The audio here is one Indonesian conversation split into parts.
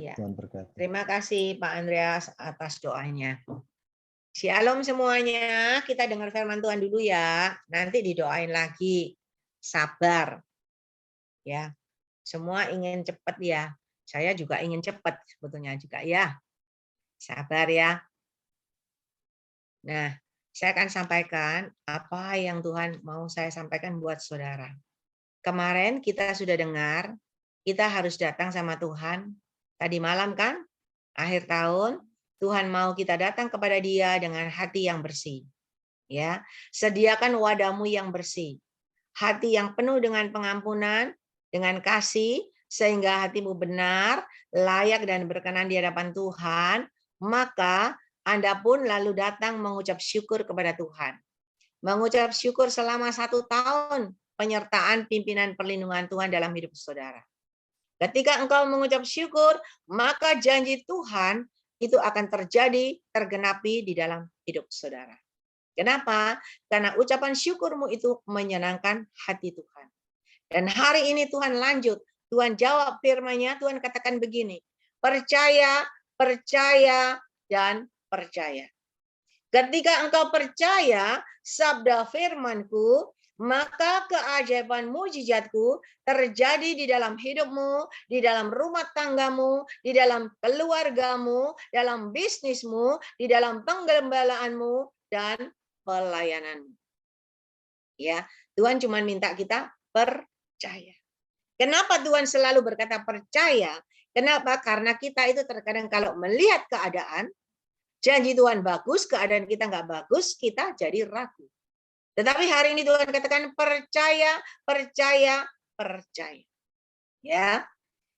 Ya. Tuhan berkati. Terima kasih Pak Andreas atas doanya. Shalom semuanya. Kita dengar firman Tuhan dulu ya. Nanti didoain lagi. Sabar. Ya. Semua ingin cepat ya. Saya juga ingin cepat sebetulnya juga ya. Sabar ya. Nah, saya akan sampaikan apa yang Tuhan mau saya sampaikan buat saudara. Kemarin kita sudah dengar, kita harus datang sama Tuhan. Tadi malam kan, akhir tahun, Tuhan mau kita datang kepada Dia dengan hati yang bersih. Ya, sediakan wadahmu yang bersih. Hati yang penuh dengan pengampunan, dengan kasih, sehingga hatimu benar, layak dan berkenan di hadapan Tuhan, maka Anda pun lalu datang mengucap syukur kepada Tuhan. Mengucap syukur selama 1 tahun penyertaan pimpinan perlindungan Tuhan dalam hidup saudara. Ketika engkau mengucap syukur, maka janji Tuhan itu akan terjadi, tergenapi di dalam hidup saudara. Kenapa? Karena ucapan syukurmu itu menyenangkan hati Tuhan. Dan hari ini Tuhan lanjut, Tuhan jawab firman-Nya, Tuhan katakan begini, percaya, percaya, dan percaya. Ketika engkau percaya sabda firman-Ku, maka keajaiban mujizatku terjadi di dalam hidupmu, di dalam rumah tanggamu, di dalam keluargamu, dalam bisnismu, di dalam penggembalaanmu, dan pelayananmu. Ya, Tuhan cuma minta kita percaya. Kenapa Tuhan selalu berkata percaya? Kenapa? Karena kita itu terkadang kalau melihat keadaan, janji Tuhan bagus, keadaan kita nggak bagus, kita jadi ragu. Tetapi hari ini Tuhan katakan percaya, percaya, percaya. Ya,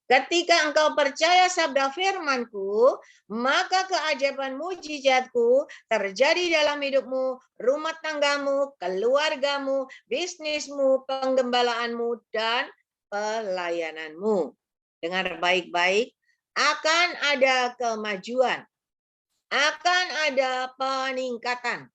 ketika engkau percaya sabda firman-Ku, maka keajaiban mujizat-Ku terjadi dalam hidupmu, rumah tanggamu, keluargamu, bisnismu, penggembalaanmu, dan pelayananmu. Dengar baik-baik, akan ada kemajuan, akan ada peningkatan,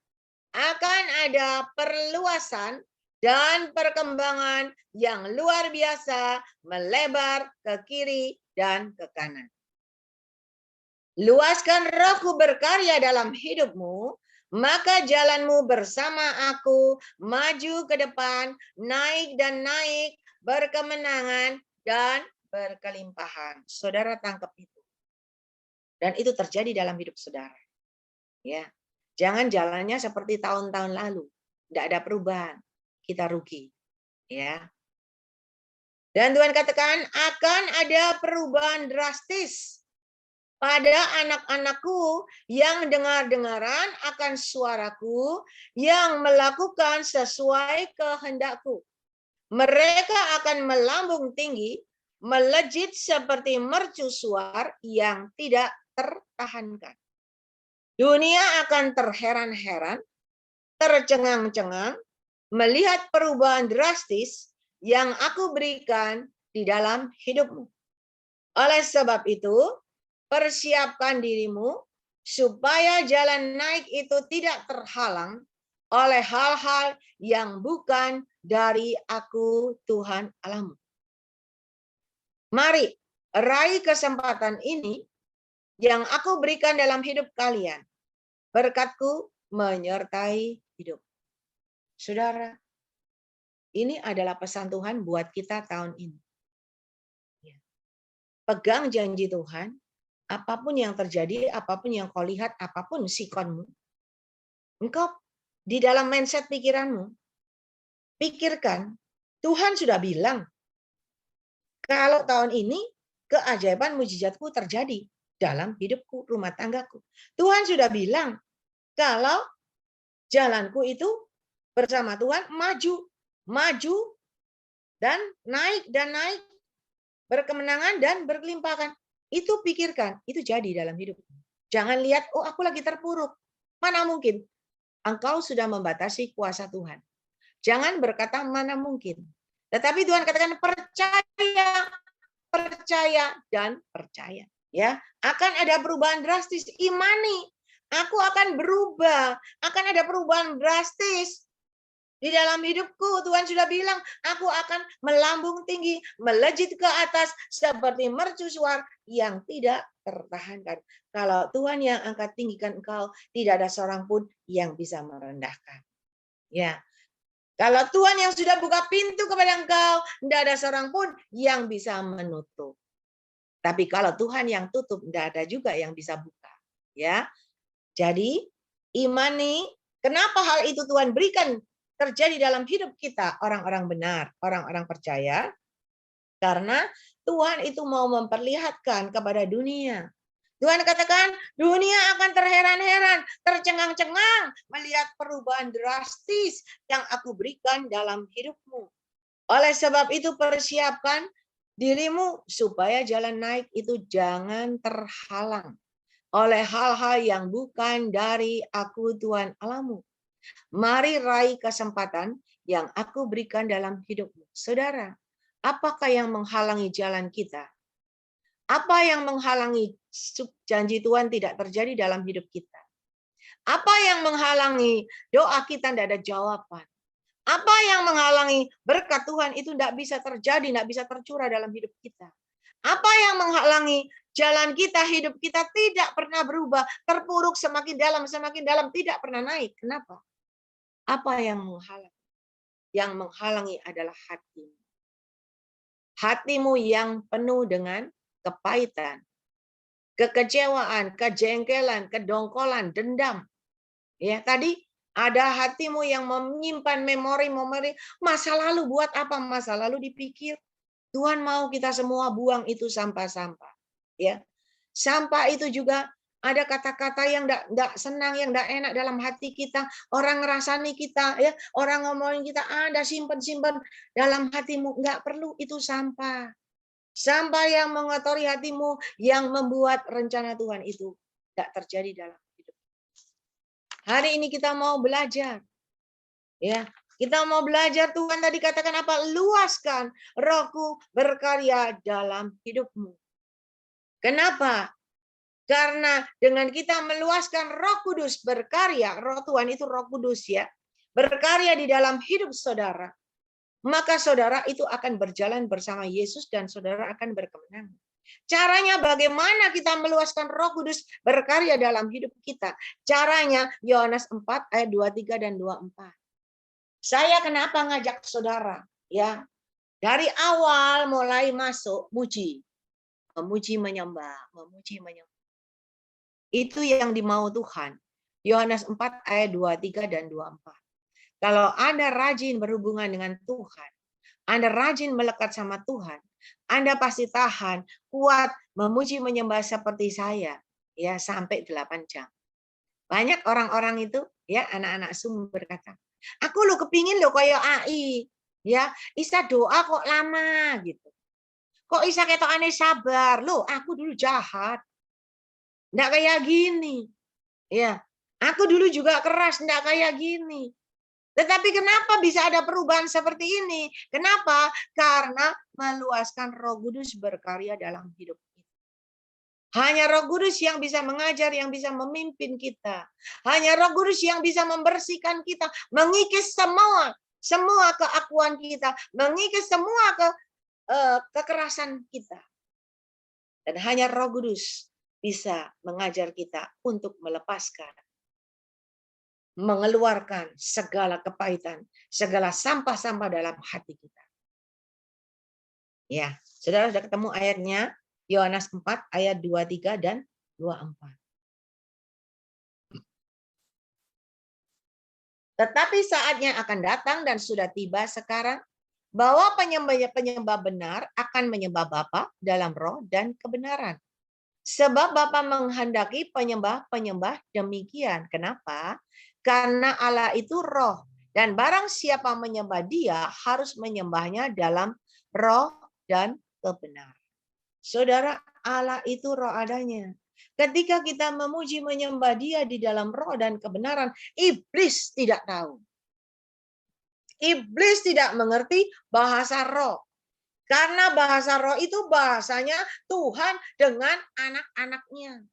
akan ada perluasan dan perkembangan yang luar biasa melebar ke kiri dan ke kanan. Luaskan Rohku berkarya dalam hidupmu, maka jalanmu bersama Aku maju ke depan, naik dan naik, berkemenangan dan berkelimpahan. Saudara tangkap itu. Dan itu terjadi dalam hidup saudara. Ya. Jangan jalannya seperti tahun-tahun lalu. Tidak ada perubahan. Kita rugi. Ya. Dan Tuhan katakan akan ada perubahan drastis pada anak-anakku yang dengar-dengaran akan suaraku, yang melakukan sesuai kehendakku. Mereka akan melambung tinggi, melejit seperti mercusuar yang tidak tertahankan. Dunia akan terheran-heran, tercengang-cengang, melihat perubahan drastis yang Aku berikan di dalam hidupmu. Oleh sebab itu, persiapkan dirimu supaya jalan naik itu tidak terhalang oleh hal-hal yang bukan dari Aku, Tuhan Allahmu. Mari, raih kesempatan ini yang Aku berikan dalam hidup kalian. Berkat-Ku menyertai hidup. Saudara, ini adalah pesan Tuhan buat kita tahun ini. Pegang janji Tuhan, apapun yang terjadi, apapun yang kau lihat, apapun sikonmu, engkau di dalam mindset pikiranmu, pikirkan, Tuhan sudah bilang, kalau tahun ini keajaiban mujizatku terjadi dalam hidupku, rumah tanggaku. Tuhan sudah bilang, kalau jalanku itu bersama Tuhan maju dan naik, berkemenangan dan berkelimpahan. Itu pikirkan, itu jadi dalam hidup. Jangan lihat, oh aku lagi terpuruk. Mana mungkin? Engkau sudah membatasi kuasa Tuhan. Jangan berkata mana mungkin. Tetapi Tuhan katakan percaya, percaya, dan percaya. Ya, akan ada perubahan drastis. Imani, aku akan berubah. Akan ada perubahan drastis. Di dalam hidupku Tuhan sudah bilang, aku akan melambung tinggi, melejit ke atas seperti mercusuar yang tidak tertahankan. Kalau Tuhan yang angkat tinggikan engkau, tidak ada seorang pun yang bisa merendahkan. Ya, kalau Tuhan yang sudah buka pintu kepada engkau, tidak ada seorang pun yang bisa menutup. Tapi kalau Tuhan yang tutup, tidak ada juga yang bisa buka. Ya, jadi imani, kenapa hal itu Tuhan berikan terjadi dalam hidup kita, orang-orang benar, orang-orang percaya, karena Tuhan itu mau memperlihatkan kepada dunia. Tuhan katakan, dunia akan terheran-heran, tercengang-cengang melihat perubahan drastis yang aku berikan dalam hidupmu. Oleh sebab itu persiapkan dirimu supaya jalan naik itu jangan terhalang oleh hal-hal yang bukan dari aku Tuhan Allahmu. Mari raih kesempatan yang aku berikan dalam hidupmu. Saudara, apakah yang menghalangi jalan kita? Apa yang menghalangi janji Tuhan tidak terjadi dalam hidup kita? Apa yang menghalangi doa kita tidak ada jawaban? Apa yang menghalangi berkat Tuhan itu tidak bisa terjadi, tidak bisa tercurah dalam hidup kita? Apa yang menghalangi jalan kita, hidup kita tidak pernah berubah, terpuruk semakin dalam, tidak pernah naik? Kenapa? Apa yang menghalangi? Yang menghalangi adalah hatimu. Hatimu yang penuh dengan kepahitan, kekecewaan, kejengkelan, kedongkolan, dendam. Ya, tadi ada hatimu yang menyimpan memori-memori masa lalu. Buat apa masa lalu dipikir? Tuhan mau kita semua buang itu sampah-sampah. Ya, sampah itu juga ada kata-kata yang enggak senang, yang enggak enak dalam hati kita. Orang ngerasani kita, ya, orang ngomongin kita, ada simpen-simpen dalam hatimu. Enggak perlu, itu sampah. Sampah yang mengotori hatimu, yang membuat rencana Tuhan itu enggak terjadi dalam hidup. Hari ini kita mau belajar. Ya, kita mau belajar. Tuhan tadi katakan apa? Luaskan Rohku berkarya dalam hidupmu. Kenapa? Karena dengan kita meluaskan Roh Kudus berkarya, Roh Tuhan itu Roh Kudus ya, berkarya di dalam hidup saudara, maka saudara itu akan berjalan bersama Yesus dan saudara akan berkemenangan. Caranya bagaimana kita meluaskan Roh Kudus berkarya dalam hidup kita? Caranya Yohanes 4 ayat 23 dan 24. Saya kenapa ngajak saudara? Ya, dari awal mulai masuk memuji menyembah, memuji menyembah. Itu yang dimau Tuhan. Yohanes 4 ayat 23 dan 24. Kalau Anda rajin berhubungan dengan Tuhan, Anda rajin melekat sama Tuhan, Anda pasti tahan, kuat, memuji menyembah seperti saya, ya sampai 8 jam. Banyak orang-orang itu, ya anak-anak Zoom berkata, aku lo kepingin lo kayak AI, ya isa doa kok lama gitu. Kok isa ketok aneh sabar, lo aku dulu jahat. Nggak kayak gini. Ya, aku dulu juga keras, nggak kayak gini. Tetapi kenapa bisa ada perubahan seperti ini? Kenapa? Karena meluaskan Roh Kudus berkarya dalam hidup kita. Hanya Roh Kudus yang bisa mengajar, yang bisa memimpin kita. Hanya Roh Kudus yang bisa membersihkan kita, mengikis semua keakuan kita, mengikis semua kekerasan kita. Dan hanya Roh Kudus bisa mengajar kita untuk melepaskan, mengeluarkan segala kepahitan, segala sampah-sampah dalam hati kita. Ya, saudara sudah ketemu ayatnya, Yohanes 4 ayat 23 dan 24. Tetapi saatnya akan datang dan sudah tiba sekarang, bahwa penyembah benar akan menyembah Bapa dalam roh dan kebenaran. Sebab Bapa menghendaki penyembah-penyembah demikian. Kenapa? Karena Allah itu roh. Dan barang siapa menyembah dia harus menyembahnya dalam roh dan kebenaran. Saudara, Allah itu roh adanya. Ketika kita memuji menyembah dia di dalam roh dan kebenaran, iblis tidak tahu. Iblis tidak mengerti bahasa roh. Karena bahasa roh itu bahasanya Tuhan dengan anak-anaknya.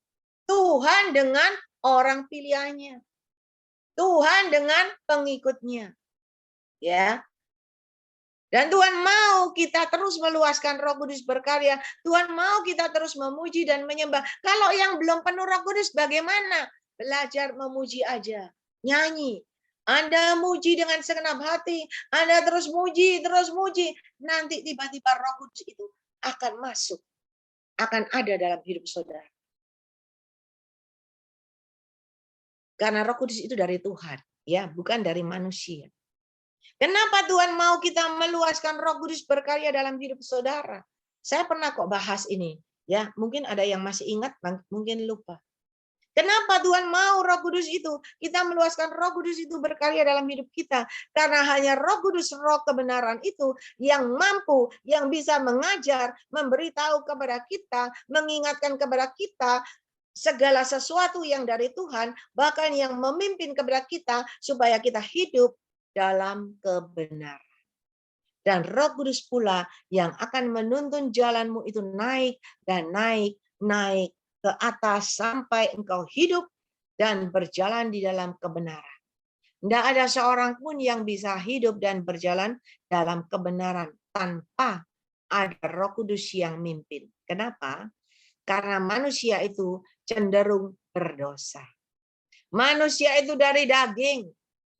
Tuhan dengan orang pilihannya. Tuhan dengan pengikutnya. Ya. Dan Tuhan mau kita terus meluaskan Roh Kudus berkarya. Tuhan mau kita terus memuji dan menyembah. Kalau yang belum penuh Roh Kudus bagaimana? Belajar memuji aja. Nyanyi. Anda muji dengan segenap hati. Anda terus muji, terus muji. Nanti tiba-tiba Roh Kudus itu akan masuk. Akan ada dalam hidup saudara. Karena Roh Kudus itu dari Tuhan. Ya, bukan dari manusia. Kenapa Tuhan mau kita meluaskan Roh Kudus berkarya dalam hidup saudara? Saya pernah kok bahas ini. Ya, mungkin ada yang masih ingat, mungkin lupa. Kenapa Tuhan mau Roh Kudus itu? Kita meluaskan Roh Kudus itu berkarya dalam hidup kita. Karena hanya Roh Kudus, Roh kebenaran itu yang mampu, yang bisa mengajar, memberitahu kepada kita, mengingatkan kepada kita segala sesuatu yang dari Tuhan, bahkan yang memimpin kepada kita supaya kita hidup dalam kebenaran. Dan Roh Kudus pula yang akan menuntun jalanmu itu naik dan naik ke atas sampai engkau hidup dan berjalan di dalam kebenaran. Tidak ada seorang pun yang bisa hidup dan berjalan dalam kebenaran tanpa ada Roh Kudus yang mimpin. Kenapa? Karena manusia itu cenderung berdosa. Manusia itu dari daging,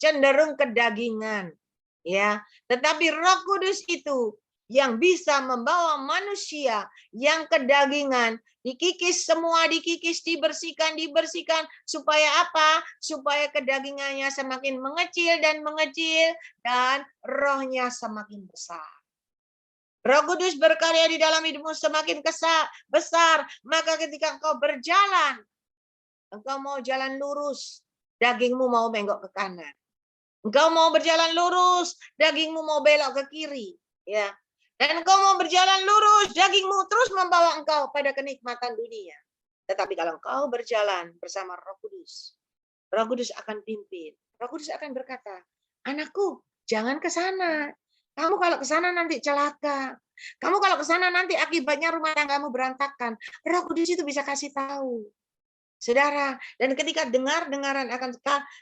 cenderung kedagingan, ya. Tetapi Roh Kudus itu yang bisa membawa manusia yang kedagingan dikikis, semua dikikis, dibersihkan supaya apa? Supaya kedagingannya semakin mengecil dan rohnya semakin besar. Roh Kudus berkarya di dalam hidupmu semakin besar, maka ketika engkau berjalan, engkau mau jalan lurus, dagingmu mau menggok ke kanan. Engkau mau berjalan lurus, dagingmu mau belok ke kiri, ya. Dan engkau mau berjalan lurus, dagingmu terus membawa engkau pada kenikmatan dunia. Tetapi kalau engkau berjalan bersama Roh Kudus akan pimpin. Roh Kudus akan berkata, anakku, jangan ke sana. Kamu kalau ke sana nanti celaka. Kamu kalau ke sana nanti akibatnya rumah tanggamu berantakan. Roh Kudus itu bisa kasih tahu. Saudara, dan ketika dengaran akan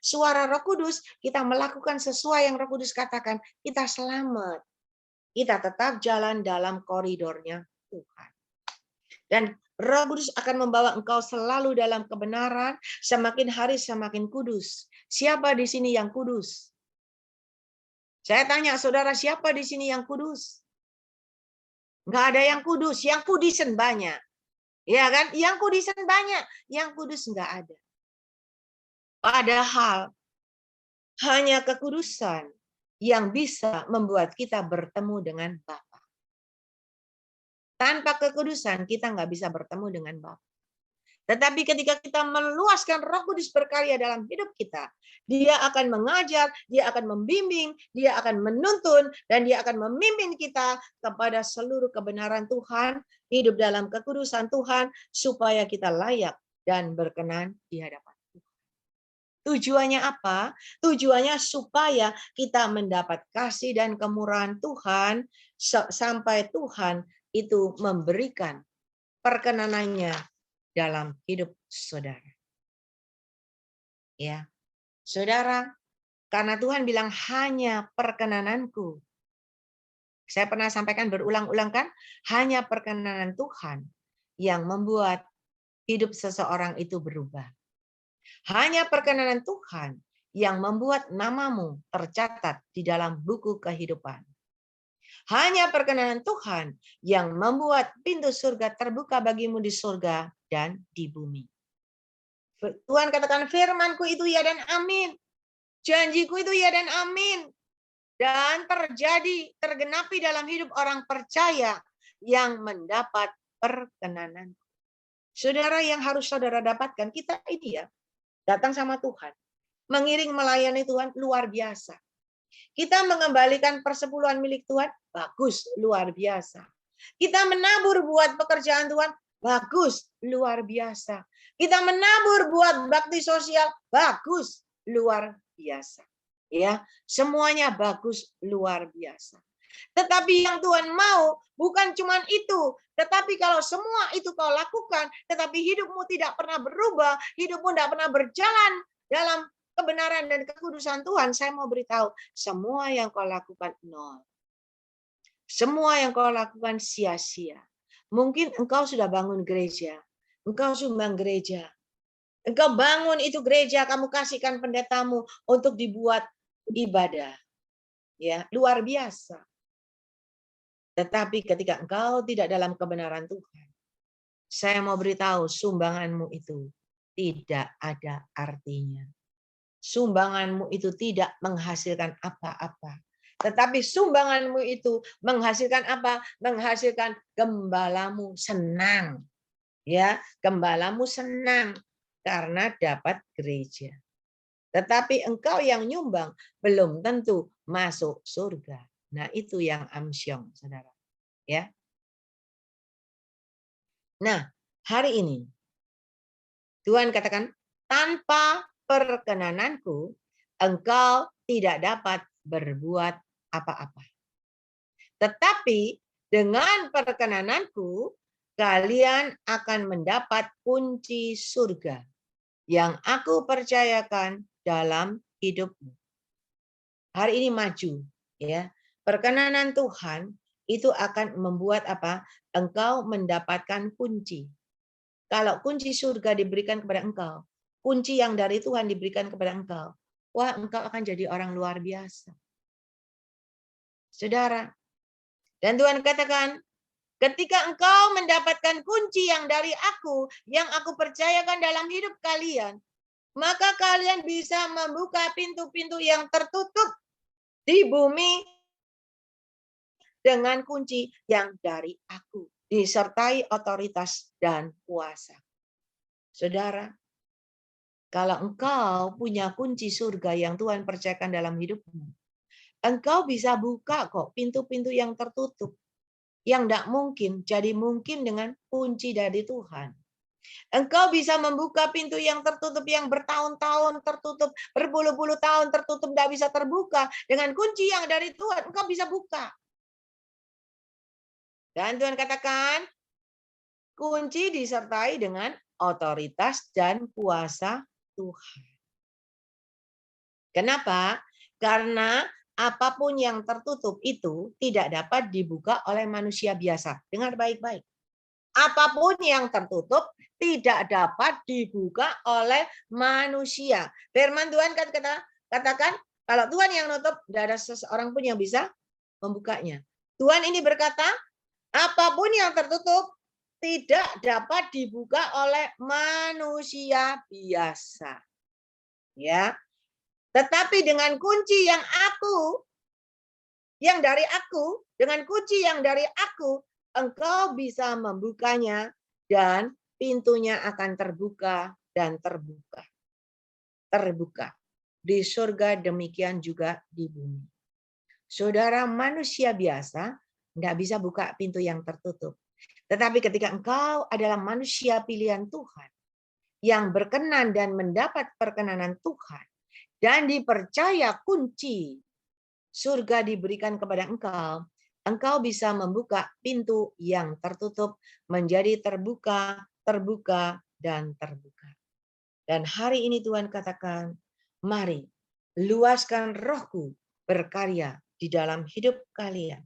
suara Roh Kudus, kita melakukan sesuai yang Roh Kudus katakan, kita selamat. Kita tetap jalan dalam koridornya Tuhan. Dan Roh Kudus akan membawa engkau selalu dalam kebenaran, semakin hari semakin kudus. Siapa di sini yang kudus? Saya tanya saudara, siapa di sini yang kudus? Enggak ada yang kudus, yang kudisen banyak. Ya kan? Yang kudisen banyak, yang kudus enggak ada. Padahal hanya kekudusan yang bisa membuat kita bertemu dengan Bapa. Tanpa kekudusan kita enggak bisa bertemu dengan Bapa. Tetapi ketika kita meluaskan Roh Kudus berkarya dalam hidup kita, Dia akan mengajar, Dia akan membimbing, Dia akan menuntun, dan Dia akan memimpin kita kepada seluruh kebenaran Tuhan, hidup dalam kekudusan Tuhan, supaya kita layak dan berkenan di hadapan Tuhan. Tujuannya apa? Tujuannya supaya kita mendapat kasih dan kemurahan Tuhan, sampai Tuhan itu memberikan perkenanannya dalam hidup saudara. Ya. Saudara, karena Tuhan bilang hanya perkenananku. Saya pernah sampaikan berulang-ulang kan, hanya perkenanan Tuhan yang membuat hidup seseorang itu berubah. Hanya perkenanan Tuhan yang membuat namamu tercatat di dalam buku kehidupan. Hanya perkenanan Tuhan yang membuat pintu surga terbuka bagimu di surga dan di bumi. Tuhan katakan firman-Ku itu ya dan amin. Janji-Ku itu ya dan amin. Dan terjadi, tergenapi dalam hidup orang percaya yang mendapat perkenanan. Saudara, yang harus saudara dapatkan, kita ini ya, datang sama Tuhan. Mengiring melayani Tuhan, luar biasa. Kita mengembalikan persepuluhan milik Tuhan, bagus, luar biasa. Kita menabur buat pekerjaan Tuhan, bagus, luar biasa. Kita menabur buat bakti sosial, bagus, luar biasa. Ya, semuanya bagus, luar biasa. Tetapi yang Tuhan mau bukan cuma itu, tetapi kalau semua itu kau lakukan, tetapi hidupmu tidak pernah berubah, hidupmu tidak pernah berjalan dalam kebenaran dan kekudusan Tuhan, saya mau beritahu, semua yang kau lakukan nol. Semua yang kau lakukan sia-sia. Mungkin engkau sudah bangun gereja, engkau sumbang gereja, engkau bangun itu gereja, kamu kasihkan pendetamu untuk dibuat ibadah. Ya, luar biasa. Tetapi ketika engkau tidak dalam kebenaran Tuhan, saya mau beritahu, sumbanganmu itu tidak ada artinya. Sumbanganmu itu tidak menghasilkan apa-apa. Tetapi sumbanganmu itu menghasilkan apa? Menghasilkan gembalamu senang. Ya, gembalamu senang karena dapat gereja. Tetapi engkau yang nyumbang belum tentu masuk surga. Nah, itu yang amsyong, Saudara. Ya. Nah, hari ini Tuhan katakan, tanpa perkenananku, engkau tidak dapat berbuat apa-apa. Tetapi dengan perkenananku, kalian akan mendapat kunci surga yang aku percayakan dalam hidupmu. Hari ini maju, ya. Perkenanan Tuhan itu akan membuat apa? Engkau mendapatkan kunci. Kalau kunci surga diberikan kepada engkau, kunci yang dari Tuhan diberikan kepada engkau, wah, engkau akan jadi orang luar biasa. Saudara, dan Tuhan katakan, ketika engkau mendapatkan kunci yang dari aku, yang aku percayakan dalam hidup kalian, maka kalian bisa membuka pintu-pintu yang tertutup di bumi dengan kunci yang dari aku, disertai otoritas dan kuasa. Saudara, kalau engkau punya kunci surga yang Tuhan percayakan dalam hidupmu, engkau bisa buka kok pintu-pintu yang tertutup. Yang tidak mungkin, jadi mungkin dengan kunci dari Tuhan. Engkau bisa membuka pintu yang tertutup, yang bertahun-tahun tertutup, berpuluh-puluh tahun tertutup, tidak bisa terbuka. Dengan kunci yang dari Tuhan, engkau bisa buka. Dan Tuhan katakan, kunci disertai dengan otoritas dan kuasa Tuhan. Kenapa? Karena apapun yang tertutup itu tidak dapat dibuka oleh manusia biasa. Dengar baik-baik. Apapun yang tertutup tidak dapat dibuka oleh manusia. Firman Tuhan katakan, kalau Tuhan yang nutup, tidak ada seseorang pun yang bisa membukanya. Tuhan ini berkata, apapun yang tertutup tidak dapat dibuka oleh manusia biasa. Ya. Tetapi dengan kunci yang dari aku, dengan kunci yang dari aku, engkau bisa membukanya dan pintunya akan terbuka dan terbuka. Terbuka. Di surga demikian juga di bumi. Saudara, manusia biasa tidak bisa buka pintu yang tertutup. Tetapi ketika engkau adalah manusia pilihan Tuhan, yang berkenan dan mendapat perkenanan Tuhan, dan dipercaya kunci surga diberikan kepada engkau, engkau bisa membuka pintu yang tertutup menjadi terbuka, terbuka, dan terbuka. Dan hari ini Tuhan katakan, mari luaskan rohku berkarya di dalam hidup kalian.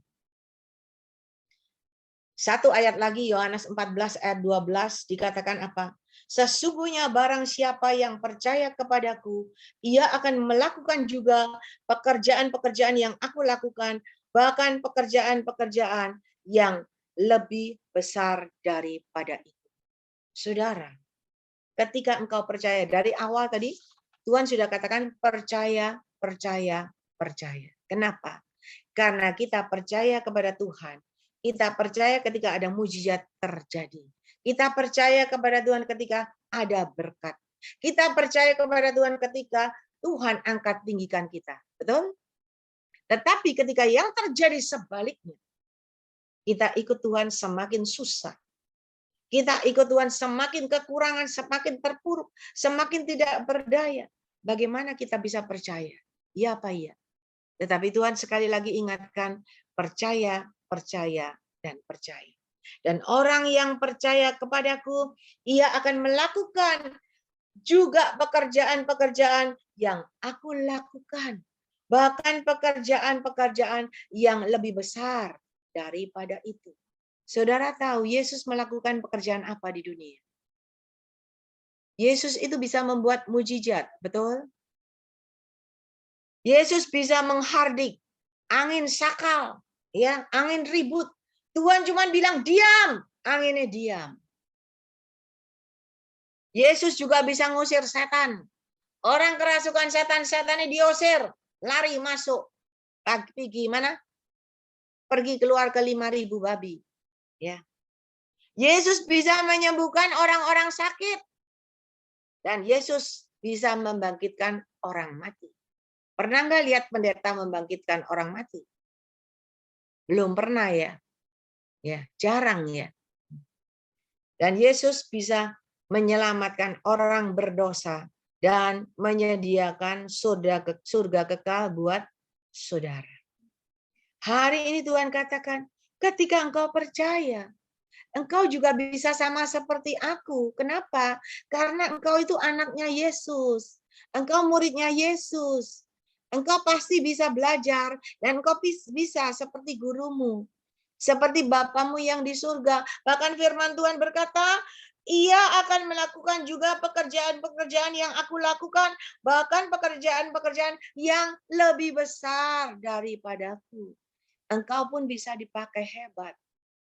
Satu ayat lagi, Yohanes 14 ayat 12 dikatakan apa? Sesungguhnya barang siapa yang percaya kepadaku, ia akan melakukan juga pekerjaan-pekerjaan yang aku lakukan, bahkan pekerjaan-pekerjaan yang lebih besar daripada itu. Saudara, ketika engkau percaya, dari awal tadi Tuhan sudah katakan percaya, percaya, percaya. Kenapa? Karena kita percaya kepada Tuhan. Kita percaya ketika ada mujizat terjadi. Kita percaya kepada Tuhan ketika ada berkat. Kita percaya kepada Tuhan ketika Tuhan angkat tinggikan kita. Betul? Tetapi ketika yang terjadi sebaliknya, kita ikut Tuhan semakin susah. Kita ikut Tuhan semakin kekurangan, semakin terpuruk, semakin tidak berdaya. Bagaimana kita bisa percaya? Ya apa iya? Tetapi Tuhan sekali lagi ingatkan, percaya, percaya, dan percaya. Dan orang yang percaya kepadaku, ia akan melakukan juga pekerjaan-pekerjaan yang aku lakukan. Bahkan pekerjaan-pekerjaan yang lebih besar daripada itu. Saudara tahu Yesus melakukan pekerjaan apa di dunia? Yesus itu bisa membuat mujizat, betul? Yesus bisa menghardik angin sakal, ya, angin ribut. Tuhan cuma bilang diam, anginnya diam. Yesus juga bisa ngusir setan. Orang kerasukan setan-setannya diusir, lari masuk. Pergi gimana? Pergi keluar ke 5.000 babi. Ya. Yesus bisa menyembuhkan orang-orang sakit. Dan Yesus bisa membangkitkan orang mati. Pernah nggak lihat pendeta membangkitkan orang mati? Belum pernah ya. Ya, jarang ya. Dan Yesus bisa menyelamatkan orang berdosa dan menyediakan surga kekal buat saudara. Hari ini Tuhan katakan, ketika engkau percaya, engkau juga bisa sama seperti aku. Kenapa? Karena engkau itu anaknya Yesus. Engkau muridnya Yesus. Engkau pasti bisa belajar dan engkau bisa seperti gurumu. Seperti Bapamu yang di surga. Bahkan firman Tuhan berkata, ia akan melakukan juga pekerjaan-pekerjaan yang aku lakukan. Bahkan pekerjaan-pekerjaan yang lebih besar daripadaku. Engkau pun bisa dipakai hebat.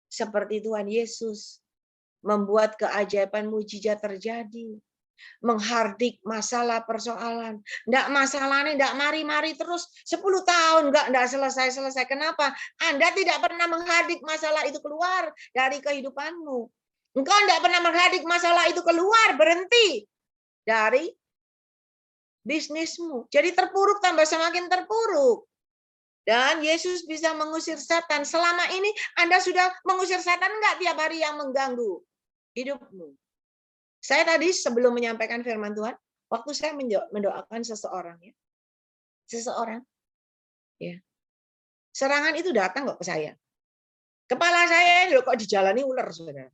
Seperti Tuhan Yesus. Membuat keajaiban mujizat terjadi. Menghardik masalah persoalan. Nggak masalahnya, nggak mari-mari terus 10 tahun nggak selesai-selesai. Kenapa? Anda tidak pernah menghardik masalah itu keluar dari kehidupanmu. Engkau nggak pernah menghardik masalah itu keluar, berhenti dari bisnismu. Jadi terpuruk tambah semakin terpuruk. Dan Yesus bisa mengusir setan. Selama ini Anda sudah mengusir setan enggak tiap hari yang mengganggu hidupmu? Saya tadi sebelum menyampaikan firman Tuhan, waktu saya mendoakan seseorang ya. Seseorang ya. Serangan itu datang kok ke saya. Kepala saya loh kok dijalani ular, Saudara.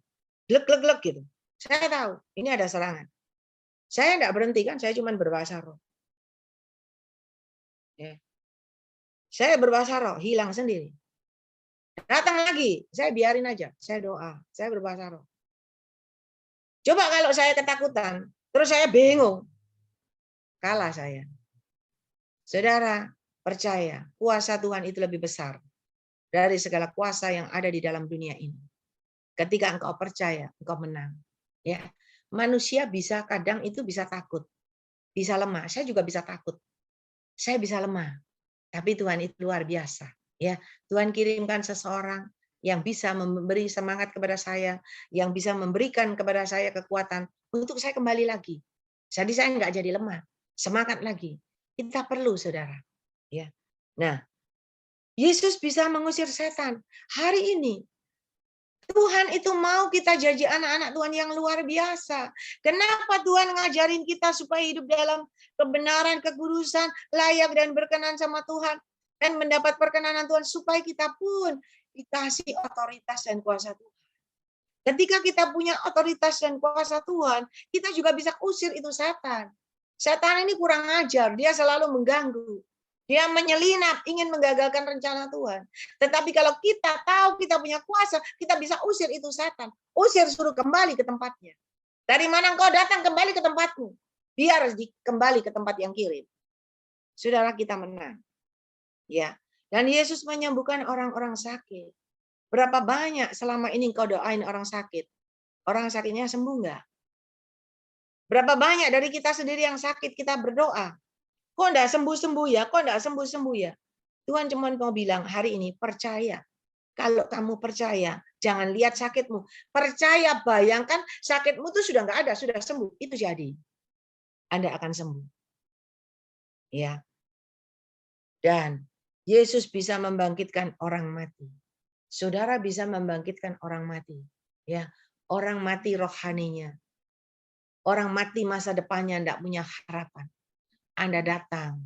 Glek-glek-glek gitu. Saya tahu ini ada serangan. Saya enggak berhenti kan, saya cuma berbahasa roh. Ya. Saya berbahasa roh, hilang sendiri. Datang lagi, saya biarin aja, saya doa, saya berbahasa roh. Coba kalau saya ketakutan, terus saya bingung, kalah saya. Saudara, percaya, kuasa Tuhan itu lebih besar dari segala kuasa yang ada di dalam dunia ini. Ketika engkau percaya, engkau menang. Ya, manusia bisa kadang itu bisa takut, bisa lemah. Saya juga bisa takut, saya bisa lemah. Tapi Tuhan itu luar biasa. Ya, Tuhan kirimkan seseorang yang bisa memberi semangat kepada saya, yang bisa memberikan kepada saya kekuatan untuk saya kembali lagi. Jadi saya nggak jadi lemah, semangat lagi. Kita perlu, saudara. Ya, nah, Yesus bisa mengusir setan. Hari ini Tuhan itu mau kita jadi anak-anak Tuhan yang luar biasa. Kenapa Tuhan ngajarin kita supaya hidup dalam kebenaran, kekudusan, layak dan berkenan sama Tuhan dan mendapat perkenanan Tuhan supaya kita pun dikasih otoritas dan kuasa Tuhan. Ketika kita punya otoritas dan kuasa Tuhan, kita juga bisa usir itu setan. Setan ini kurang ajar, dia selalu mengganggu. Dia menyelinap, ingin menggagalkan rencana Tuhan. Tetapi kalau kita tahu kita punya kuasa, kita bisa usir itu setan. Usir, suruh kembali ke tempatnya. Dari mana engkau datang, kembali ke tempatmu. Biar kembali ke tempat yang kirim. Saudara, kita menang. Ya. Dan Yesus menyembuhkan orang-orang sakit. Berapa banyak selama ini engkau doain orang sakit? Orang sakitnya sembuh enggak? Berapa banyak dari kita sendiri yang sakit kita berdoa? Kok enggak sembuh-sembuh ya? Kok enggak sembuh-sembuh ya? Tuhan cuma mau bilang hari ini percaya. Kalau kamu percaya, jangan lihat sakitmu. Percaya, bayangkan sakitmu itu sudah enggak ada, sudah sembuh. Itu jadi. Anda akan sembuh. Ya. Dan Yesus bisa membangkitkan orang mati. Saudara bisa membangkitkan orang mati. Ya, orang mati rohaninya. Orang mati masa depannya tidak punya harapan. Anda datang,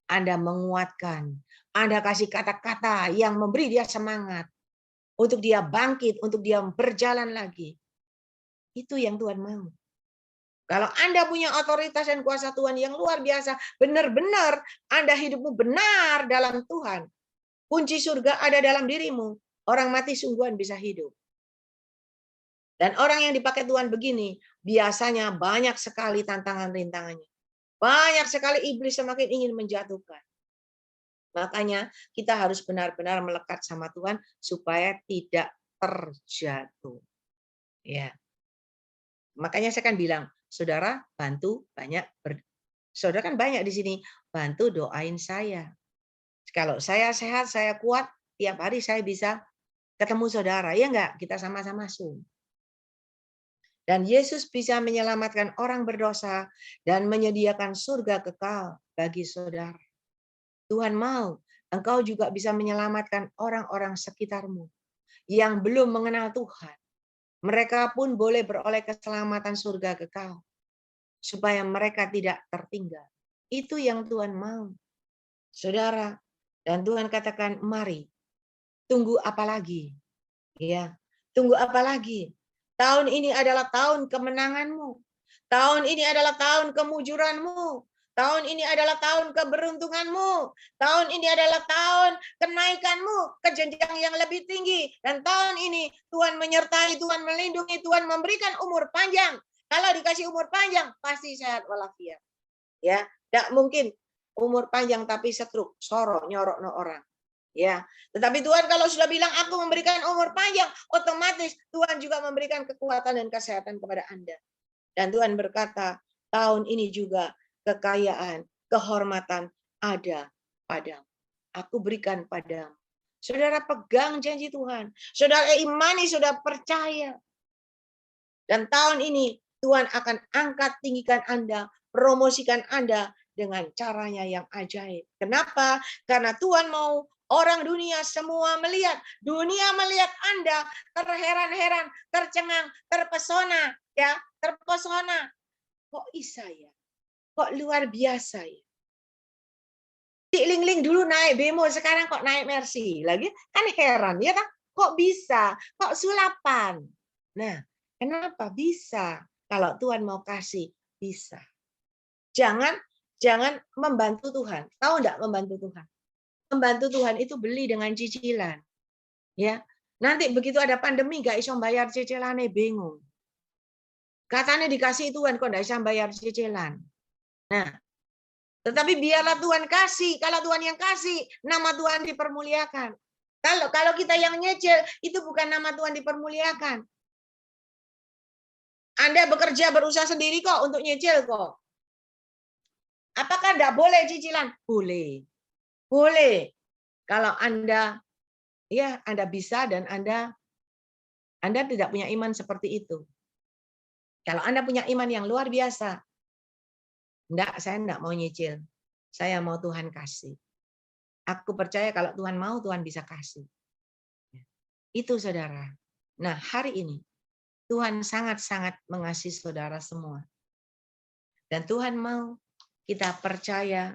Anda menguatkan, Anda kasih kata-kata yang memberi dia semangat untuk dia bangkit, untuk dia berjalan lagi. Itu yang Tuhan mau. Kalau Anda punya otoritas dan kuasa Tuhan yang luar biasa, benar-benar Anda hidupmu benar dalam Tuhan. Kunci surga ada dalam dirimu. Orang mati sungguhan bisa hidup. Dan orang yang dipakai Tuhan begini, biasanya banyak sekali tantangan-rintangannya. Banyak sekali iblis semakin ingin menjatuhkan. Makanya kita harus benar-benar melekat sama Tuhan supaya tidak terjatuh. Ya. Makanya saya kan bilang, saudara bantu banyak saudara kan banyak di sini, bantu doain saya. Kalau saya sehat, saya kuat, tiap hari saya bisa ketemu saudara. Ya enggak? Kita sama-sama Zoom. Dan Yesus bisa menyelamatkan orang berdosa dan menyediakan surga kekal bagi saudara. Tuhan mau engkau juga bisa menyelamatkan orang-orang sekitarmu yang belum mengenal Tuhan. Mereka pun boleh beroleh keselamatan surga kekal. Supaya mereka tidak tertinggal. Itu yang Tuhan mau. Saudara, dan Tuhan katakan, mari, tunggu apa lagi? Ya, tunggu apa lagi? Tahun ini adalah tahun kemenanganmu. Tahun ini adalah tahun kemujuranmu. Tahun ini adalah tahun keberuntunganmu. Tahun ini adalah tahun kenaikanmu ke jenjang yang lebih tinggi. Dan tahun ini Tuhan menyertai, Tuhan melindungi, Tuhan memberikan umur panjang. Kalau dikasih umur panjang, pasti sehat walafiat. Ya, tidak mungkin umur panjang tapi stroke, sorok, nyorok no orang. Ya, tetapi Tuhan kalau sudah bilang aku memberikan umur panjang, otomatis Tuhan juga memberikan kekuatan dan kesehatan kepada Anda. Dan Tuhan berkata, tahun ini juga kekayaan, kehormatan ada padamu. Aku berikan padamu. Saudara pegang janji Tuhan. Saudara imani, saudara percaya. Dan tahun ini Tuhan akan angkat tinggikan Anda, promosikan Anda dengan caranya yang ajaib. Kenapa? Karena Tuhan mau orang dunia semua melihat. Dunia melihat Anda terheran-heran, tercengang, terpesona. Ya, terpesona. Kok bisa ya? Kok luar biasa ya? Cik Ling dulu naik bemo, sekarang kok naik Mercy. Lagi kan heran, ya kan? Kok bisa? Kok sulapan? Nah, kenapa bisa? Kalau Tuhan mau kasih, bisa. Jangan membantu Tuhan. Tahu enggak membantu Tuhan? Membantu Tuhan itu beli dengan cicilan. Ya. Nanti begitu ada pandemi enggak iso bayar cicilannya, bingung. Katanya dikasih Tuhan kok enggak bisa bayar cicilan. Nah, tetapi biarlah Tuhan kasih. Kalau Tuhan yang kasih, nama Tuhan dipermuliakan. Kalau kita yang nyicil, itu bukan nama Tuhan dipermuliakan. Anda bekerja berusaha sendiri kok untuk nyicil kok. Apakah enggak boleh cicilan? Boleh. Boleh. Kalau Anda bisa dan Anda tidak punya iman seperti itu. Kalau Anda punya iman yang luar biasa, saya enggak mau nyicil. Saya mau Tuhan kasih. Aku percaya kalau Tuhan mau, Tuhan bisa kasih. Itu saudara. Nah, hari ini Tuhan sangat-sangat mengasihi saudara semua. Dan Tuhan mau kita percaya,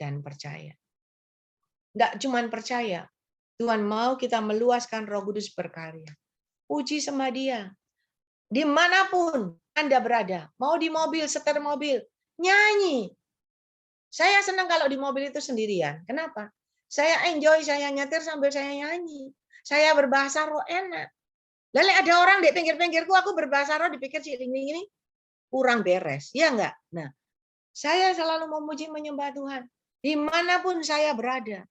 dan percaya. Enggak cuma percaya. Tuhan mau kita meluaskan Roh Kudus berkarya. Puji sama Dia. Dimanapun Anda berada. Mau di mobil, setir mobil. Nyanyi. Saya senang kalau di mobil itu sendirian. Kenapa? Saya enjoy, saya nyetir sambil saya nyanyi. Saya berbahasa roh enak. Lalu ada orang di pinggir-pinggirku, aku berbahasa roh, dipikir si ini kurang beres. Ya enggak? Nah, saya selalu memuji menyembah Tuhan. Dimanapun saya berada.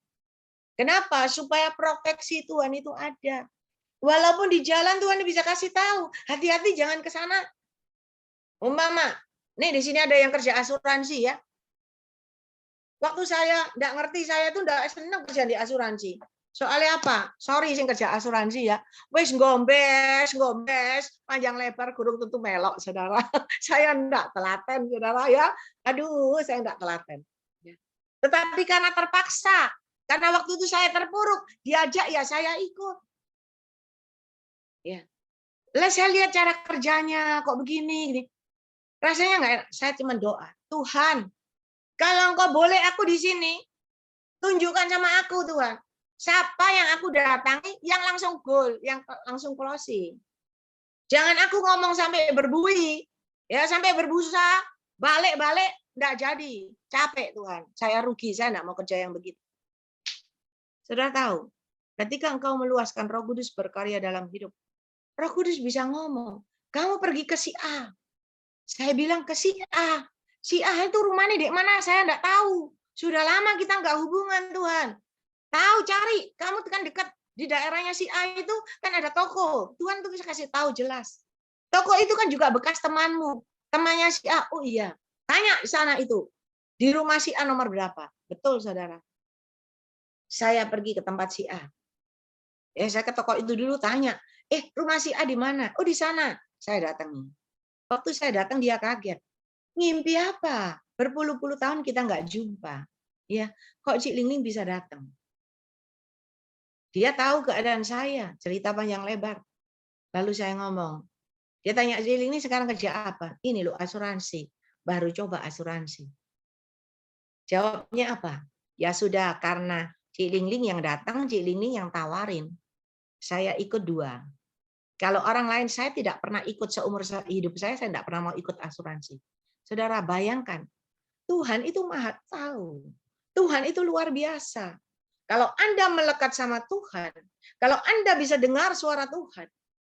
Kenapa? Supaya proteksi Tuhan itu ada. Walaupun di jalan Tuhan bisa kasih tahu. Hati-hati jangan ke sana. Umpama, nih di sini ada yang kerja asuransi ya. Waktu saya enggak ngerti, saya tuh enggak senang kerja di asuransi. Soalnya apa? Sorry sing kerja asuransi ya. Wis gombes, panjang lebar gurung tentu melok, saudara. Saya enggak telaten, saudara ya. Aduh, saya enggak telaten. Tetapi karena terpaksa, karena waktu itu saya terpuruk, diajak ya saya ikut. Ya. Lah saya lihat cara kerjanya kok begini. Rasanya enggak enak. Saya cuma doa, Tuhan, kalau Engkau boleh aku di sini, tunjukkan sama aku Tuhan. Siapa yang aku datangi yang langsung goal, yang langsung closing. Jangan aku ngomong sampai berbui, Ya sampai berbusa, balik-balik, enggak jadi. Capek Tuhan, saya rugi, saya enggak mau kerja yang begitu. Saudara tahu, ketika engkau meluaskan Roh Kudus berkarya dalam hidup, Roh Kudus bisa ngomong, kamu pergi ke si A. Saya bilang ke si A. Si A itu rumahnya di mana? Saya enggak tahu. Sudah lama kita enggak hubungan, Tuhan. Tahu, cari. Kamu kan dekat di daerahnya si A itu kan ada toko. Tuhan tuh bisa kasih tahu jelas. Toko itu kan juga bekas temanmu. Temannya si A. Oh iya. Tanya di sana itu. Di rumah si A nomor berapa? Betul, saudara. Saya pergi ke tempat si A. Ya, saya ke toko itu dulu tanya, rumah si A di mana? Oh, di sana. Saya datangi. Waktu saya datang dia kaget. Ngimpi apa? Berpuluh-puluh tahun kita nggak jumpa. Ya, kok Cik Lingling bisa datang? Dia tahu keadaan saya, cerita panjang lebar. Lalu saya ngomong, dia tanya, Cik Lingling sekarang kerja apa? Ini loh asuransi. Baru coba asuransi. Jawabnya apa? Ya sudah, karena Cik Lingling yang datang, Cik Lingling yang tawarin. Saya ikut 2. Kalau orang lain saya tidak pernah ikut seumur hidup saya tidak pernah mau ikut asuransi. Saudara bayangkan, Tuhan itu maha tahu. Tuhan itu luar biasa. Kalau Anda melekat sama Tuhan, kalau Anda bisa dengar suara Tuhan,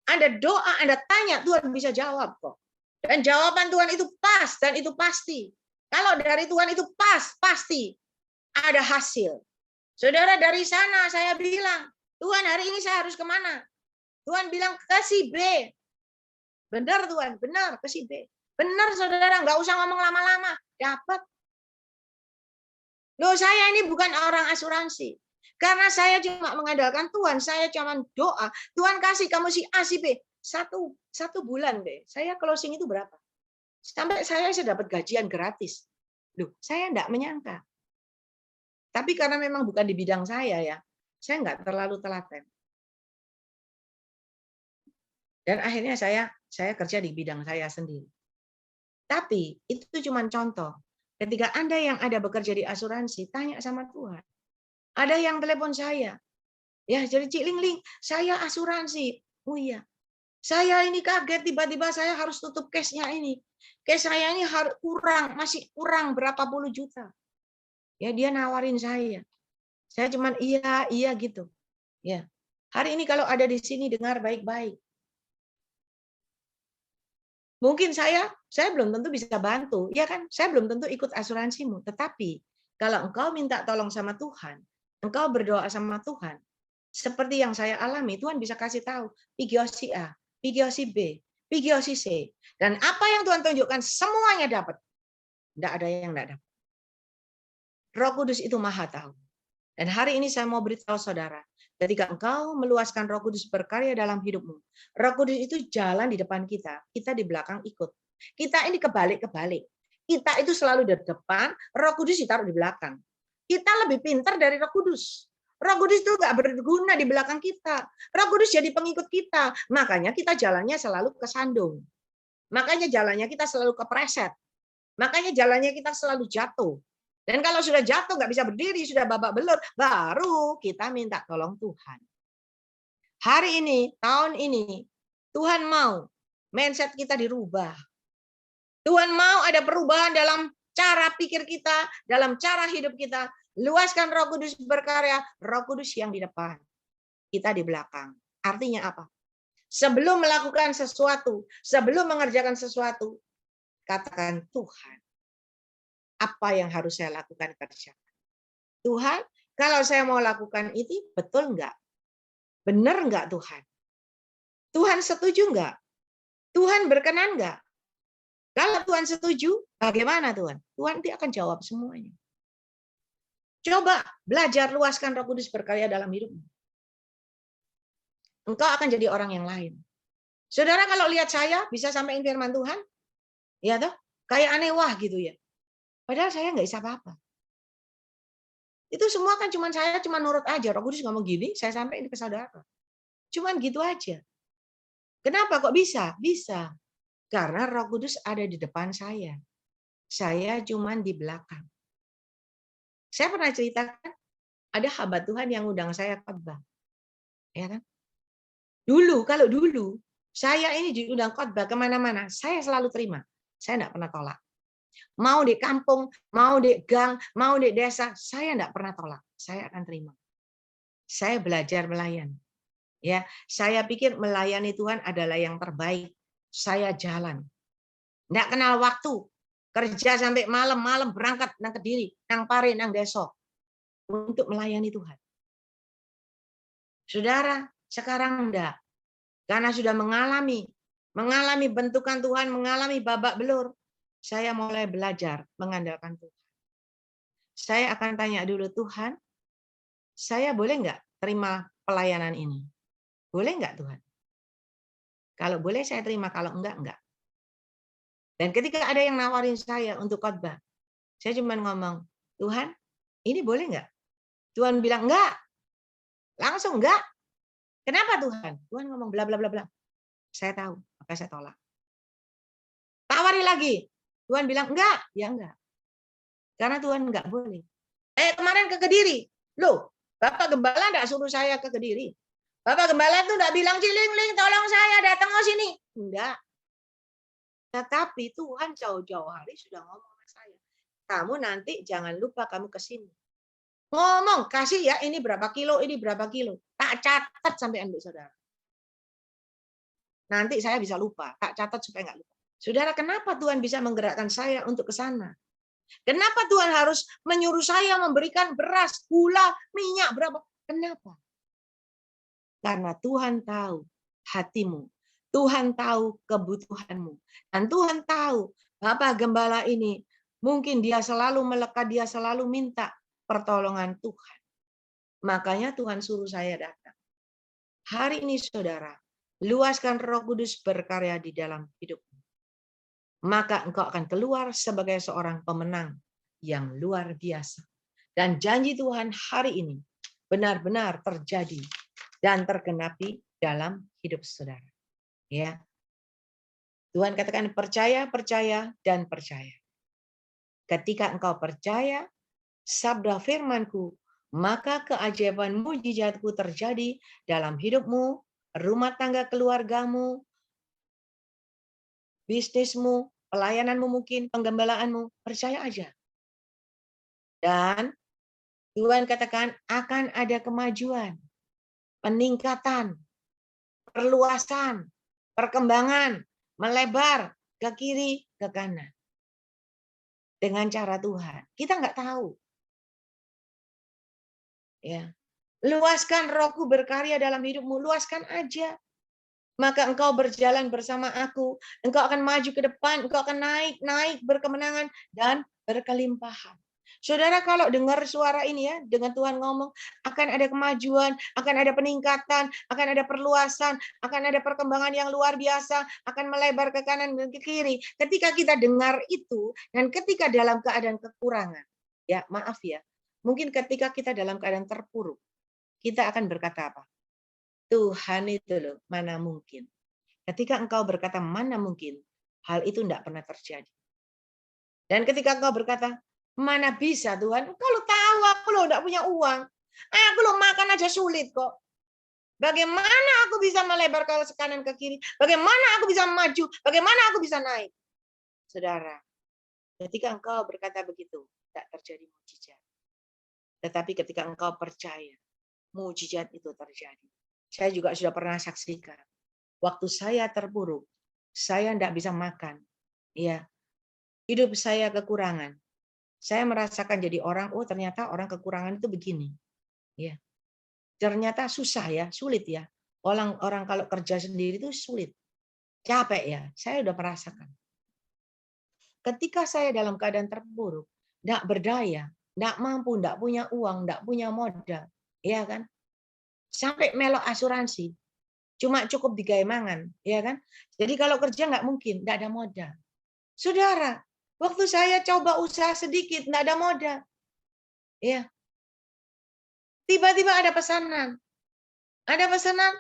Anda doa, Anda tanya, Tuhan bisa jawab kok. Dan jawaban Tuhan itu pas dan itu pasti. Kalau dari Tuhan itu pasti ada hasil. Saudara dari sana saya bilang, Tuhan hari ini saya harus kemana? Tuhan bilang ke si B. Benar Tuhan, benar ke si B. Benar saudara, nggak usah ngomong lama-lama. Dapat. Loh saya ini bukan orang asuransi. Karena saya cuma mengandalkan Tuhan, saya cuma doa. Tuhan kasih kamu si A, si B. Satu bulan deh. Saya closing itu berapa? Sampai saya dapat gajian gratis. Loh, saya enggak menyangka. Tapi karena memang bukan di bidang saya ya, saya enggak terlalu telaten. Dan akhirnya saya kerja di bidang saya sendiri. Tapi itu cuma contoh. Ketika Anda yang ada bekerja di asuransi, tanya sama Tuhan. Ada yang telepon saya. Ya, jadi Cik Lingling, saya asuransi. Oh iya. Saya ini kaget tiba-tiba saya harus tutup case-nya ini. Case saya ini masih kurang berapa puluh juta. Ya, dia nawarin saya. Saya cuman iya gitu. Ya. Hari ini kalau ada di sini dengar baik-baik. Mungkin saya belum tentu bisa bantu, ya kan? Saya belum tentu ikut asuransimu, tetapi kalau engkau minta tolong sama Tuhan, engkau berdoa sama Tuhan, seperti yang saya alami, Tuhan bisa kasih tahu, pergi si A, pergi si B, pergi si C. Dan apa yang Tuhan tunjukkan, semuanya dapat. Tidak ada yang tidak dapat. Roh Kudus itu maha tahu. Dan hari ini saya mau beritahu saudara, ketika engkau meluaskan Roh Kudus berkarya dalam hidupmu, Roh Kudus itu jalan di depan kita di belakang ikut. Kita ini kebalik-kebalik. Kita itu selalu di depan, Roh Kudus ditaruh di belakang. Kita lebih pintar dari Roh Kudus. Roh Kudus itu nggak berguna di belakang kita. Roh Kudus jadi pengikut kita. Makanya kita jalannya selalu kesandung. Makanya jalannya kita selalu kepreset. Makanya jalannya kita selalu jatuh. Dan kalau sudah jatuh, nggak bisa berdiri, sudah babak belur, baru kita minta tolong Tuhan. Hari ini, tahun ini, Tuhan mau mindset kita dirubah. Tuhan mau ada perubahan dalam cara pikir kita, dalam cara hidup kita. Luaskan Roh Kudus berkarya, Roh Kudus yang di depan, kita di belakang. Artinya apa? Sebelum melakukan sesuatu, sebelum mengerjakan sesuatu, katakan Tuhan, apa yang harus saya lakukan kerjakan. Tuhan, kalau saya mau lakukan itu, betul enggak? Benar enggak Tuhan? Tuhan setuju enggak? Tuhan berkenan enggak? Kalau Tuhan setuju, bagaimana Tuhan? Tuhan nanti akan jawab semuanya. Coba belajar luaskan Roh Kudus berkarya dalam hidupmu. Engkau akan jadi orang yang lain. Saudara kalau lihat saya bisa sampaikan firman Tuhan, ya toh, kayak aneh wah gitu ya. Padahal saya nggak bisa apa-apa. Itu semua kan saya cuma nurut aja. Roh Kudus ngomong gini, saya sampaikan ke saudara. Cuman gitu aja. Kenapa kok bisa? Bisa. Karena Roh Kudus ada di depan saya. Saya cuma di belakang. Saya pernah ceritakan, ada hamba Tuhan yang undang saya khotbah. Ya kan? Kalau dulu, saya ini diundang khotbah kemana-mana, saya selalu terima. Saya enggak pernah tolak. Mau di kampung, mau di gang, mau di desa, saya enggak pernah tolak. Saya akan terima. Saya belajar melayani. Ya, saya pikir melayani Tuhan adalah yang terbaik. Saya jalan. Enggak kenal waktu. Kerja sampai malam-malam berangkat nang Kediri, nang Pare, nang Deso untuk melayani Tuhan. Saudara, sekarang enggak. Karena sudah mengalami bentukan Tuhan, mengalami babak belur. Saya mulai belajar mengandalkan Tuhan. Saya akan tanya dulu, Tuhan, saya boleh enggak terima pelayanan ini? Boleh enggak Tuhan? Kalau boleh saya terima, kalau enggak. Dan ketika ada yang nawarin saya untuk khotbah, saya cuma ngomong, Tuhan, ini boleh enggak? Tuhan bilang enggak. Langsung enggak. Kenapa Tuhan? Tuhan ngomong bla bla bla bla. Saya tahu, maka saya tolak. Tawari lagi. Tuhan bilang enggak, ya enggak. Karena Tuhan enggak boleh. Kemarin ke Kediri. Loh, Bapak Gembala enggak suruh saya ke Kediri. Bapak Gembala itu enggak bilang, Ciling-ling, tolong saya datang ke sini. Enggak. Tetapi Tuhan jauh-jauh hari sudah ngomong sama saya. Kamu nanti jangan lupa kamu ke sini. Ngomong, kasih ya ini berapa kilo, ini berapa kilo. Tak catat sampai ambil saudara. Nanti saya bisa lupa, tak catat supaya enggak lupa. Saudara, kenapa Tuhan bisa menggerakkan saya untuk ke sana? Kenapa Tuhan harus menyuruh saya memberikan beras, gula, minyak berapa? Kenapa? Karena Tuhan tahu hatimu. Tuhan tahu kebutuhanmu. Dan Tuhan tahu Bapak Gembala ini mungkin dia selalu melekat, dia selalu minta pertolongan Tuhan. Makanya Tuhan suruh saya datang. Hari ini saudara, luaskan Roh Kudus berkarya di dalam hidupmu. Maka engkau akan keluar sebagai seorang pemenang yang luar biasa. Dan janji Tuhan hari ini benar-benar terjadi dan tergenapi dalam hidup saudara. Ya. Tuhan katakan percaya, percaya, dan percaya. Ketika engkau percaya sabda firman-Ku, maka keajaiban mujizat-Ku terjadi dalam hidupmu, rumah tangga keluargamu, bisnismu, pelayananmu mungkin, penggembalaanmu, percaya aja. Dan Tuhan katakan akan ada kemajuan, peningkatan, perluasan, perkembangan, melebar ke kiri, ke kanan. Dengan cara Tuhan. Kita nggak tahu. Ya. Luaskan Rohku berkarya dalam hidupmu, luaskan aja. Maka engkau berjalan bersama aku, engkau akan maju ke depan, engkau akan naik berkemenangan dan berkelimpahan. Saudara, kalau dengar suara ini ya, dengan Tuhan ngomong, akan ada kemajuan, akan ada peningkatan, akan ada perluasan, akan ada perkembangan yang luar biasa, akan melebar ke kanan dan ke kiri. Ketika kita dengar itu, dan ketika dalam keadaan kekurangan, ya maaf ya, mungkin ketika kita dalam keadaan terpuruk, kita akan berkata apa? Tuhan itu loh, mana mungkin. Ketika engkau berkata mana mungkin, hal itu tidak pernah terjadi. Dan ketika engkau berkata, mana bisa Tuhan? Kalau tahu aku loh tidak punya uang. Aku loh makan aja sulit kok. Bagaimana aku bisa melebar ke kanan ke kiri? Bagaimana aku bisa maju? Bagaimana aku bisa naik? Saudara, ketika engkau berkata begitu, tidak terjadi mujizat. Tetapi ketika engkau percaya, mujizat itu terjadi. Saya juga sudah pernah saksikan. Waktu saya terpuruk, saya tidak bisa makan. Ya, hidup saya kekurangan. Saya merasakan jadi orang, oh ternyata orang kekurangan itu begini. Ya. Ternyata susah ya, sulit ya. Orang kalau kerja sendiri itu sulit. Capek ya, saya udah merasakan. Ketika saya dalam keadaan terpuruk, enggak berdaya, enggak mampu, enggak punya uang, enggak punya modal, ya kan? Sampai melok asuransi. Cuma cukup digawe mangan, ya kan? Jadi kalau kerja enggak mungkin, enggak ada modal. Saudara, waktu saya coba usaha sedikit, enggak ada modal. Ya. Tiba-tiba ada pesanan. Ada pesanan.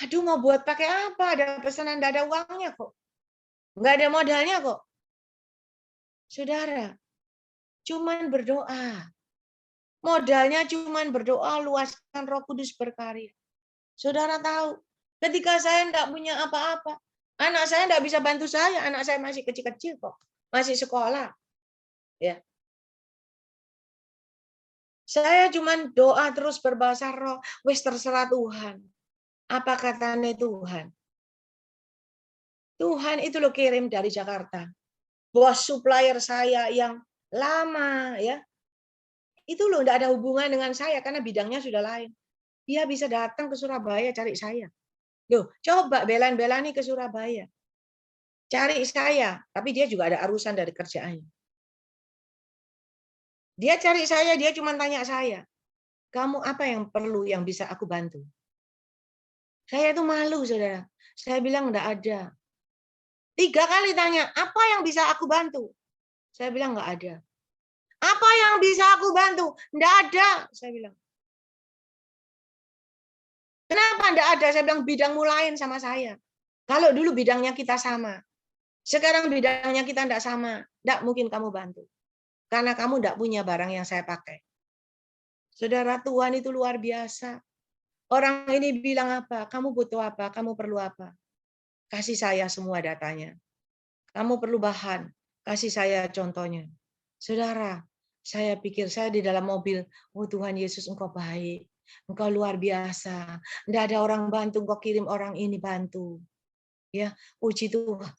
Aduh, mau buat pakai apa? Ada pesanan, enggak ada uangnya kok. Enggak ada modalnya kok. Saudara, cuman berdoa. Modalnya cuman berdoa, luaskan Roh Kudus berkarya. Saudara tahu, ketika saya enggak punya apa-apa, Anak saya enggak bisa bantu saya, anak saya masih kecil-kecil kok, masih sekolah. Ya. Saya cuman doa terus berbahasa roh, wis terserah Tuhan. Apa katanya Tuhan? Tuhan itu lo kirim dari Jakarta. Bos supplier saya yang lama ya. Itu loh enggak ada hubungan dengan saya karena bidangnya sudah lain. Dia bisa datang ke Surabaya cari saya. Loh, coba Belani ke Surabaya. Cari saya, tapi dia juga ada urusan dari kerjaannya. Dia cari saya, dia cuma tanya saya, "Kamu apa yang perlu yang bisa aku bantu?" Saya itu malu, Saudara. Saya bilang enggak ada. 3 kali tanya, "Apa yang bisa aku bantu?" Saya bilang enggak ada. "Apa yang bisa aku bantu?" "Enggak ada," saya bilang. "Kenapa enggak ada?" Saya bilang, "Bidangmu lain sama saya." Kalau dulu bidangnya kita sama, sekarang bidangnya kita enggak sama, enggak mungkin kamu bantu. Karena kamu enggak punya barang yang saya pakai. Saudara, Tuhan itu luar biasa. Orang ini bilang apa? Kamu butuh apa? Kamu perlu apa? Kasih saya semua datanya. Kamu perlu bahan, kasih saya contohnya. Saudara, saya pikir saya di dalam mobil, oh Tuhan Yesus Engkau baik, Engkau luar biasa. Tidak ada orang bantu, Engkau kirim orang ini bantu. Ya, puji Tuhan,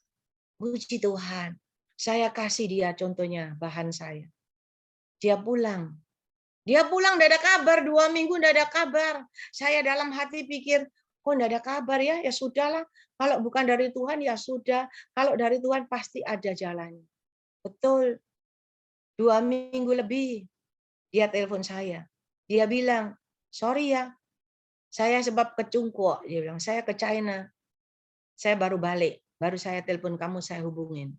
puji Tuhan. Saya kasih dia contohnya bahan saya. Dia pulang. Dia pulang tidak ada kabar, 2 minggu tidak ada kabar. Saya dalam hati pikir, kok tidak ada kabar ya? Ya sudahlah. Kalau bukan dari Tuhan ya sudah. Kalau dari Tuhan pasti ada jalannya. Betul. 2 minggu lebih dia telepon saya. Dia bilang, sorry ya, saya sebab ke Cungkuo. Dia bilang, saya ke China. Saya baru balik. Baru saya telepon kamu, saya hubungin.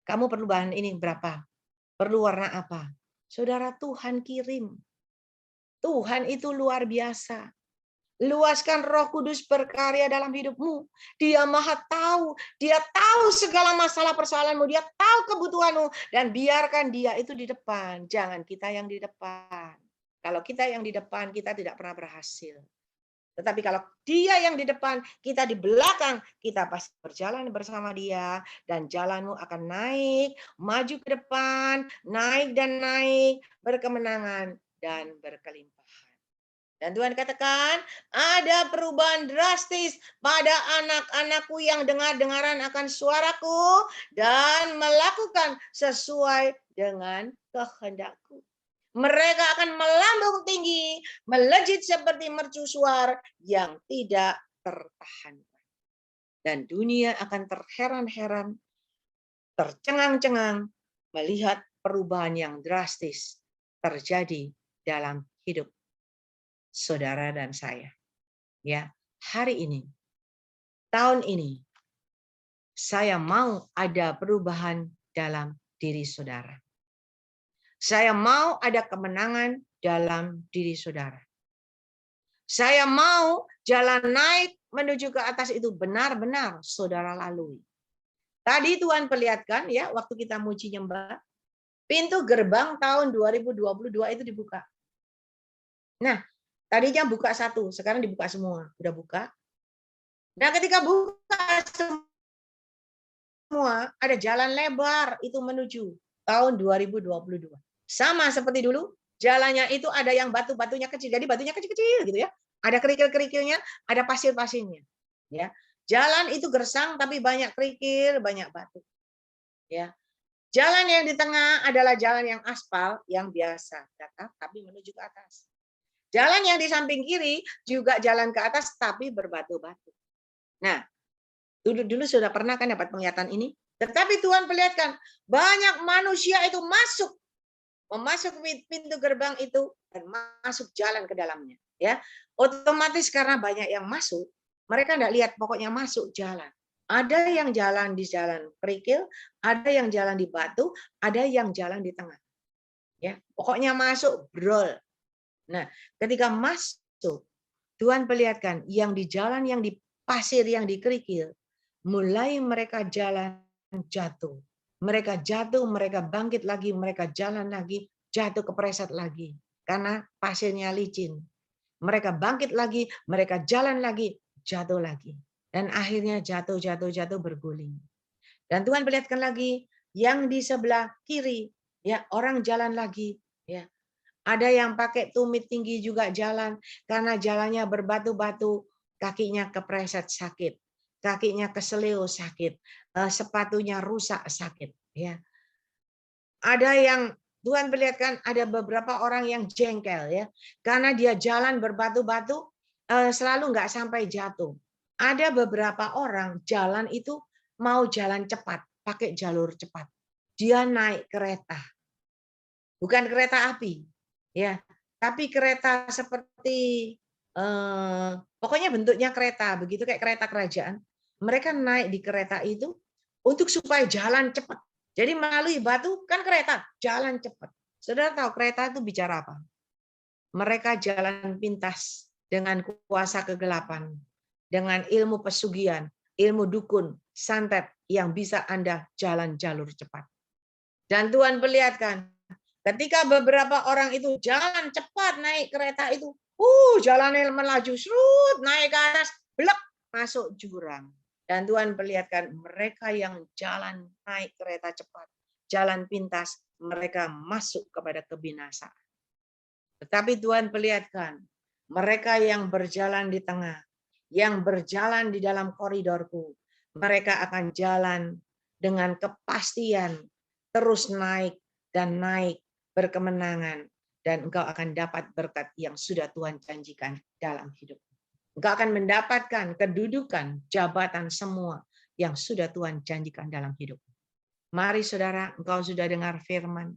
Kamu perlu bahan ini berapa? Perlu warna apa? Saudara, Tuhan kirim. Tuhan itu luar biasa. Luaskan Roh Kudus berkarya dalam hidupmu. Dia Maha tahu. Dia tahu segala masalah persoalanmu. Dia tahu kebutuhanmu. Dan biarkan dia itu di depan. Jangan kita yang di depan. Kalau kita yang di depan, kita tidak pernah berhasil. Tetapi kalau dia yang di depan, kita di belakang, kita pasti berjalan bersama dia. Dan jalanmu akan naik, maju ke depan, naik dan naik, berkemenangan dan berkelimpahan. Dan Tuhan katakan, ada perubahan drastis pada anak-anakku yang dengar-dengaran akan suaraku dan melakukan sesuai dengan kehendakku. Mereka akan melambung tinggi, melejit seperti mercusuar yang tidak tertahankan. Dan dunia akan terheran-heran, tercengang-cengang melihat perubahan yang drastis terjadi dalam hidup saudara dan saya. Ya, hari ini, tahun ini, saya mau ada perubahan dalam diri saudara. Saya mau ada kemenangan dalam diri saudara. Saya mau jalan naik menuju ke atas itu benar-benar saudara lalui. Tadi Tuhan perlihatkan ya, waktu kita muji nyembah, pintu gerbang tahun 2022 itu dibuka. Nah, tadinya buka 1, sekarang dibuka semua. Udah buka. Nah, ketika buka semua, ada jalan lebar itu menuju tahun 2022. Sama seperti dulu, jalannya itu ada yang batu-batunya kecil. Jadi batunya kecil-kecil gitu ya. Ada kerikil-kerikilnya, ada pasir-pasirnya. Ya. Jalan itu gersang tapi banyak kerikil, banyak batu. Ya. Jalan yang di tengah adalah jalan yang aspal yang biasa, tapi menuju ke atas. Jalan yang di samping kiri juga jalan ke atas tapi berbatu-batu. Nah, dulu sudah pernah kan dapat penglihatan ini? Tetapi Tuhan perlihatkan banyak manusia itu memasuk pintu gerbang itu dan masuk jalan ke dalamnya. Ya, otomatis karena banyak yang masuk, mereka tidak lihat pokoknya masuk jalan. Ada yang jalan di jalan kerikil, ada yang jalan di batu, ada yang jalan di tengah. Ya, pokoknya masuk brol. Nah, ketika masuk, Tuhan perlihatkan yang di jalan yang di pasir yang di kerikil, mulai mereka jalan jatuh. Mereka jatuh, mereka bangkit lagi, mereka jalan lagi, jatuh kepreset lagi. Karena pasirnya licin. Mereka bangkit lagi, mereka jalan lagi, jatuh lagi. dan akhirnya jatuh berguling. Dan Tuhan perlihatkan lagi yang di sebelah kiri, ya orang jalan lagi, ya. Ada yang pakai tumit tinggi juga jalan karena jalannya berbatu-batu, kakinya kepreset sakit, kakinya keseleo sakit, sepatunya rusak sakit, ya. Ada yang Tuhan perlihatkan ada beberapa orang yang jengkel, ya, karena dia jalan berbatu-batu selalu nggak sampai jatuh. Ada beberapa orang jalan itu mau jalan cepat, pakai jalur cepat. Dia naik kereta, bukan kereta api, ya, tapi kereta seperti pokoknya bentuknya kereta, begitu kayak kereta kerajaan. Mereka naik di kereta itu untuk supaya jalan cepat. Jadi melalui batu kan kereta, jalan cepat. Saudara tahu kereta itu bicara apa? Mereka jalan pintas dengan kuasa kegelapan, dengan ilmu pesugihan, ilmu dukun, santet yang bisa Anda jalan jalur cepat. Dan Tuhan perlihatkan, ketika beberapa orang itu jalan cepat naik kereta itu, jalannya melaju, serut, naik ke atas, blek, masuk jurang. Dan Tuhan perlihatkan mereka yang jalan naik kereta cepat, jalan pintas, mereka masuk kepada kebinasaan. Tetapi Tuhan perlihatkan mereka yang berjalan di tengah, yang berjalan di dalam koridorku, mereka akan jalan dengan kepastian, terus naik dan naik berkemenangan, dan engkau akan dapat berkat yang sudah Tuhan janjikan dalam hidup. Engkau akan mendapatkan kedudukan, jabatan semua yang sudah Tuhan janjikan dalam hidup. Mari saudara, engkau sudah dengar firman.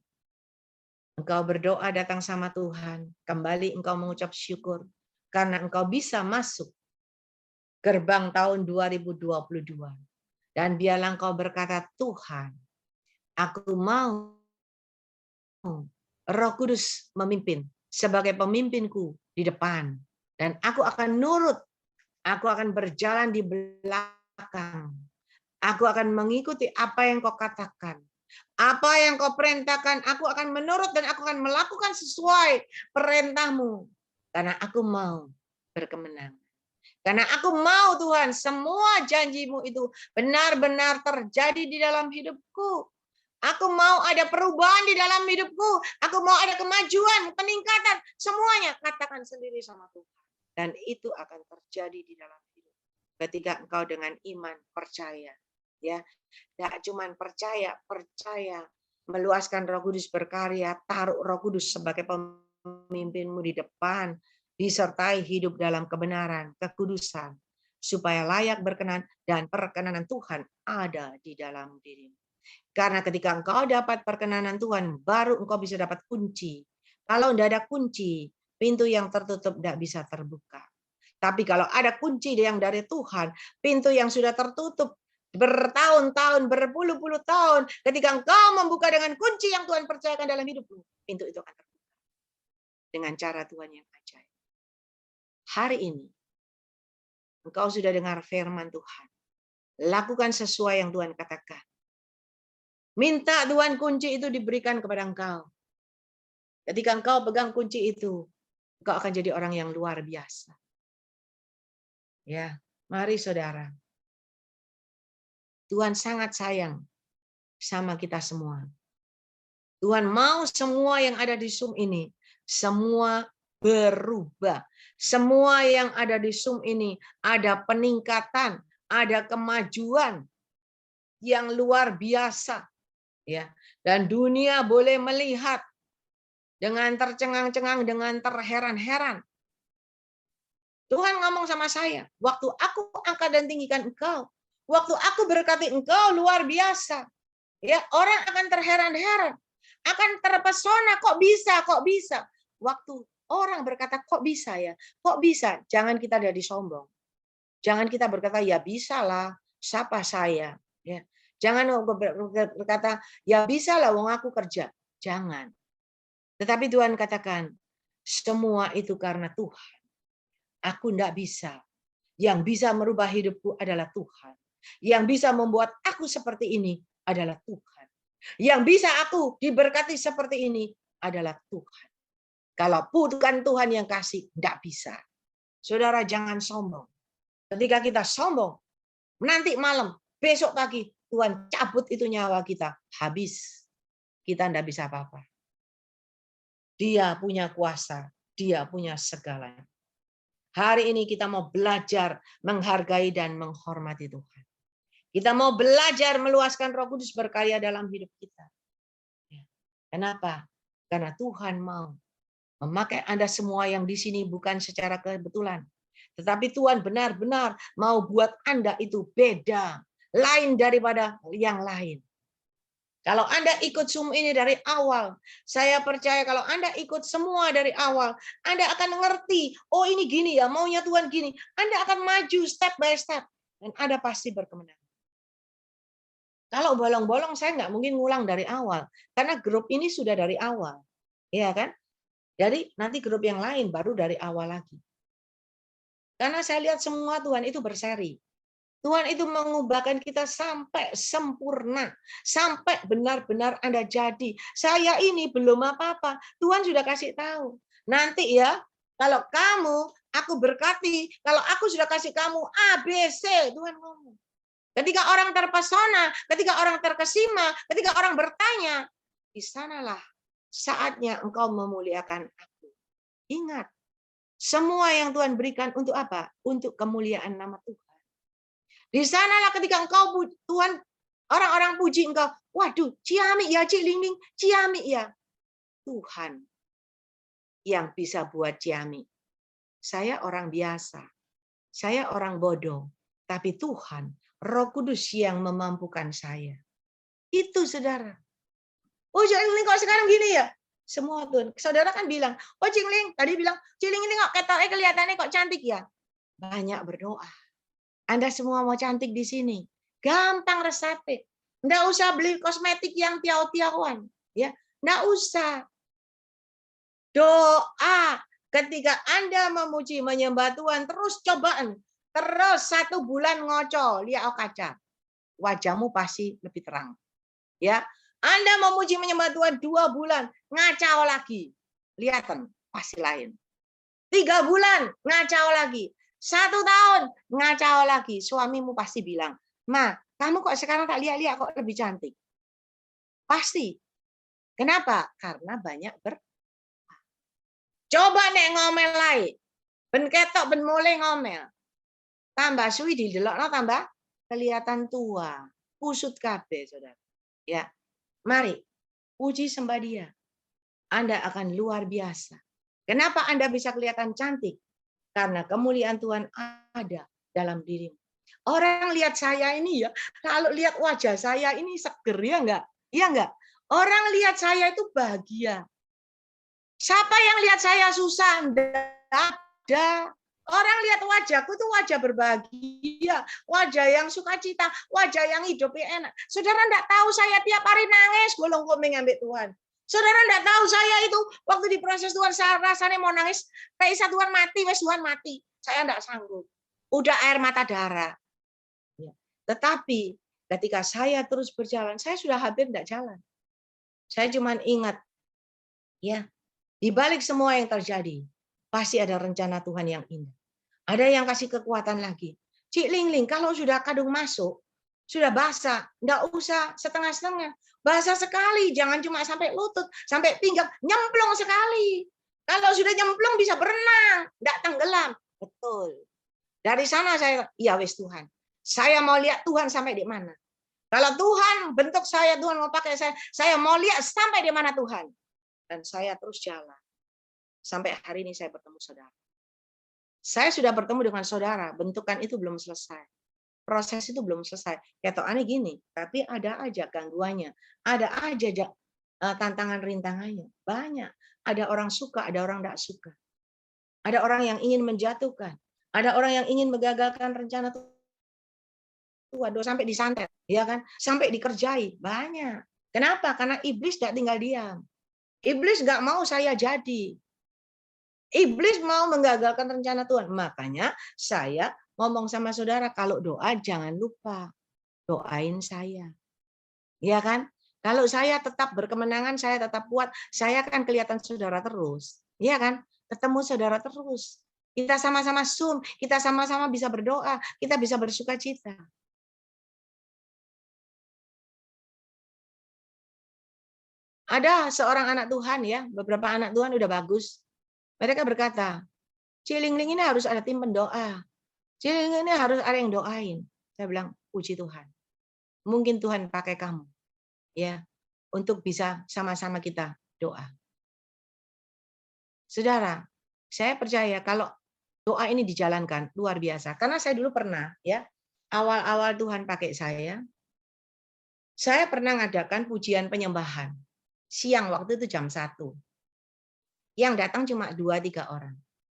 Engkau berdoa datang sama Tuhan. Kembali engkau mengucap syukur. Karena engkau bisa masuk gerbang tahun 2022. Dan biarlah engkau berkata, Tuhan, aku mau Roh Kudus memimpin sebagai pemimpinku di depan. Dan aku akan nurut. Aku akan berjalan di belakang. Aku akan mengikuti apa yang kau katakan. Apa yang kau perintahkan, aku akan menurut dan aku akan melakukan sesuai perintahmu. Karena aku mau berkemenangan. Karena aku mau Tuhan, semua janjimu itu benar-benar terjadi di dalam hidupku. Aku mau ada perubahan di dalam hidupku. Aku mau ada kemajuan, peningkatan. Semuanya katakan sendiri sama Tuhan. Dan itu akan terjadi di dalam hidup. Ketika engkau dengan iman percaya, ya, tidak cuma percaya, meluaskan Roh Kudus berkarya, taruh Roh Kudus sebagai pemimpinmu di depan, disertai hidup dalam kebenaran, kekudusan, supaya layak berkenan dan perkenanan Tuhan ada di dalam dirimu. Karena ketika engkau dapat perkenanan Tuhan, baru engkau bisa dapat kunci. Kalau tidak ada kunci, pintu yang tertutup tidak bisa terbuka. Tapi kalau ada kunci yang dari Tuhan, pintu yang sudah tertutup bertahun-tahun, berpuluh-puluh tahun, ketika engkau membuka dengan kunci yang Tuhan percayakan dalam hidupmu, pintu itu akan terbuka. Dengan cara Tuhan yang ajaib. Hari ini, engkau sudah dengar firman Tuhan. Lakukan sesuai yang Tuhan katakan. Minta Tuhan kunci itu diberikan kepada engkau. Ketika engkau pegang kunci itu, engkau akan jadi orang yang luar biasa. Ya, mari saudara. Tuhan sangat sayang sama kita semua. Tuhan mau semua yang ada di Zoom ini, semua berubah. Semua yang ada di Zoom ini ada peningkatan, ada kemajuan yang luar biasa. Ya, dan dunia boleh melihat dengan tercengang-cengang, dengan terheran-heran. Tuhan ngomong sama saya, waktu aku angkat dan tinggikan engkau, waktu aku berkati engkau luar biasa, ya orang akan terheran-heran, akan terpesona, kok bisa. Waktu orang berkata kok bisa ya, kok bisa, jangan kita jadi sombong, jangan kita berkata ya bisa lah, siapa saya, ya jangan berkata ya bisa lah, wong aku kerja, jangan. Tetapi Tuhan katakan semua itu karena Tuhan. Aku tidak bisa. Yang bisa merubah hidupku adalah Tuhan. Yang bisa membuat aku seperti ini adalah Tuhan. Yang bisa aku diberkati seperti ini adalah Tuhan. Kalau bukan Tuhan yang kasih, tidak bisa. Saudara jangan sombong. Ketika kita sombong, nanti malam, besok pagi, Tuhan cabut itu nyawa kita. Habis. Kita tidak bisa apa-apa. Dia punya kuasa. Dia punya segalanya. Hari ini kita mau belajar menghargai dan menghormati Tuhan. Kita mau belajar meluaskan Roh Kudus berkarya dalam hidup kita. Kenapa? Karena Tuhan mau memakai Anda semua yang di sini bukan secara kebetulan. Tetapi Tuhan benar-benar mau buat Anda itu beda. Lain daripada yang lain. Kalau Anda ikut Zoom ini dari awal, saya percaya kalau Anda ikut semua dari awal, Anda akan mengerti, oh ini gini ya, maunya Tuhan gini. Anda akan maju step by step. Dan Anda pasti berkemenangan. Kalau bolong-bolong, saya nggak mungkin ngulang dari awal. Karena grup ini sudah dari awal. Iya kan? Jadi nanti grup yang lain baru dari awal lagi. Karena saya lihat semua Tuhan itu berseri. Tuhan itu mengubahkan kita sampai sempurna. Sampai benar-benar Anda jadi. Saya ini belum apa-apa. Tuhan sudah kasih tahu. Nanti ya, kalau kamu, aku berkati. Kalau aku sudah kasih kamu A, B, C. Tuhan ngomong. Ketika orang terpesona, ketika orang terkesima, ketika orang bertanya, di sanalah saatnya engkau memuliakan aku. Ingat, semua yang Tuhan berikan untuk apa? Untuk kemuliaan nama Tuhan. Di sanalah ketika engkau Tuhan, orang-orang puji engkau. Waduh, ciamik ya, Cik Ling Ling, ciamik ya. Tuhan yang bisa buat ciamik. Saya orang biasa. Saya orang bodoh. Tapi Tuhan, Roh Kudus yang memampukan saya. Itu saudara. Oh, Cik Ling Ling kok sekarang gini ya? Semua Tuhan. Saudara kan bilang, oh Cik Ling, tadi bilang, Cik Ling ini kok ketoknya kelihatannya kok cantik ya? Banyak berdoa. Anda semua mau cantik di sini. Gampang resepnya. Nggak usah beli kosmetik yang tiaw-tiawan. Ya, nggak usah. Doa. Ketika Anda memuji, menyembah Tuhan, terus cobaan. Terus 1 bulan ngoco, lihat kaca. Wajahmu pasti lebih terang. Ya, Anda memuji, menyembah Tuhan 2 bulan, ngacau lagi. Lihatan, pasti lain. 3 bulan, ngacau lagi. 1 tahun, ngacau lagi. Suamimu pasti bilang, Ma, kamu kok sekarang tak lihat-lihat kok lebih cantik. Pasti. Kenapa? Karena banyak Coba nek ngomel lain. Ben ketok, ben mulai ngomel. Tambah suwi didelokno tambah kelihatan tua. Kusut kabeh, saudara. Ya, mari puji sembah Dia. Anda akan luar biasa. Kenapa Anda bisa kelihatan cantik? Karena kemuliaan Tuhan ada dalam dirimu. Orang lihat saya ini ya, kalau lihat wajah saya ini seger ya enggak? Iya enggak? Orang lihat saya itu bahagia. Siapa yang lihat saya susah? Enggak ada. Orang lihat wajahku itu wajah berbahagia, wajah yang sukacita, wajah yang hidupnya enak. Saudara enggak tahu saya tiap hari nangis, golong komeng ambek Tuhan. Saudara enggak tahu saya itu waktu di proses Tuhan saya rasanya mau nangis, kayak Tuhan mati, wes Tuhan mati. Saya enggak sanggup. Udah air mata darah. Tetapi ketika saya terus berjalan, saya sudah hampir enggak jalan. Saya cuma ingat, ya, di balik semua yang terjadi, pasti ada rencana Tuhan yang indah. Ada yang kasih kekuatan lagi. Cik Ling Ling, kalau sudah kadung masuk, sudah basah, enggak usah setengah-setengah. Basah sekali, jangan cuma sampai lutut, sampai pinggang, nyemplung sekali. Kalau sudah nyemplung bisa berenang, enggak tenggelam. Betul. Dari sana saya, ya wes Tuhan. Saya mau lihat Tuhan sampai di mana. Kalau Tuhan bentuk saya, Tuhan mau pakai saya mau lihat sampai di mana Tuhan. Dan saya terus jalan. Sampai hari ini saya bertemu saudara. Saya sudah bertemu dengan saudara, bentukan itu belum selesai. Proses itu belum selesai. Ketokannya gini, tapi ada aja gangguannya. Ada aja tantangan rintangannya. Banyak. Ada orang suka, ada orang tidak suka. Ada orang yang ingin menjatuhkan. Ada orang yang ingin menggagalkan rencana Tuhan. Sampai disantet, ya kan? Sampai dikerjai. Banyak. Kenapa? Karena iblis tidak tinggal diam. Iblis nggak mau saya jadi. Iblis mau menggagalkan rencana Tuhan. Makanya saya ngomong sama saudara, kalau doa jangan lupa doain saya. Ya kan? Kalau saya tetap berkemenangan, saya tetap kuat, saya akan kelihatan saudara terus. Ya kan? Ketemu saudara terus. Kita sama-sama Zoom, kita sama-sama bisa berdoa, kita bisa bersukacita. Ada seorang anak Tuhan ya, beberapa anak Tuhan udah bagus. Mereka berkata, Cilingling ini harus ada tim pendoa. Cilingling ini harus ada yang doain. Saya bilang, puji Tuhan. Mungkin Tuhan pakai kamu ya untuk bisa sama-sama kita doa. Saudara, saya percaya kalau doa ini dijalankan luar biasa. Karena saya dulu pernah ya, awal-awal Tuhan pakai saya pernah ngadakan pujian penyembahan. Siang waktu itu jam 1. Yang datang cuma 2-3 orang.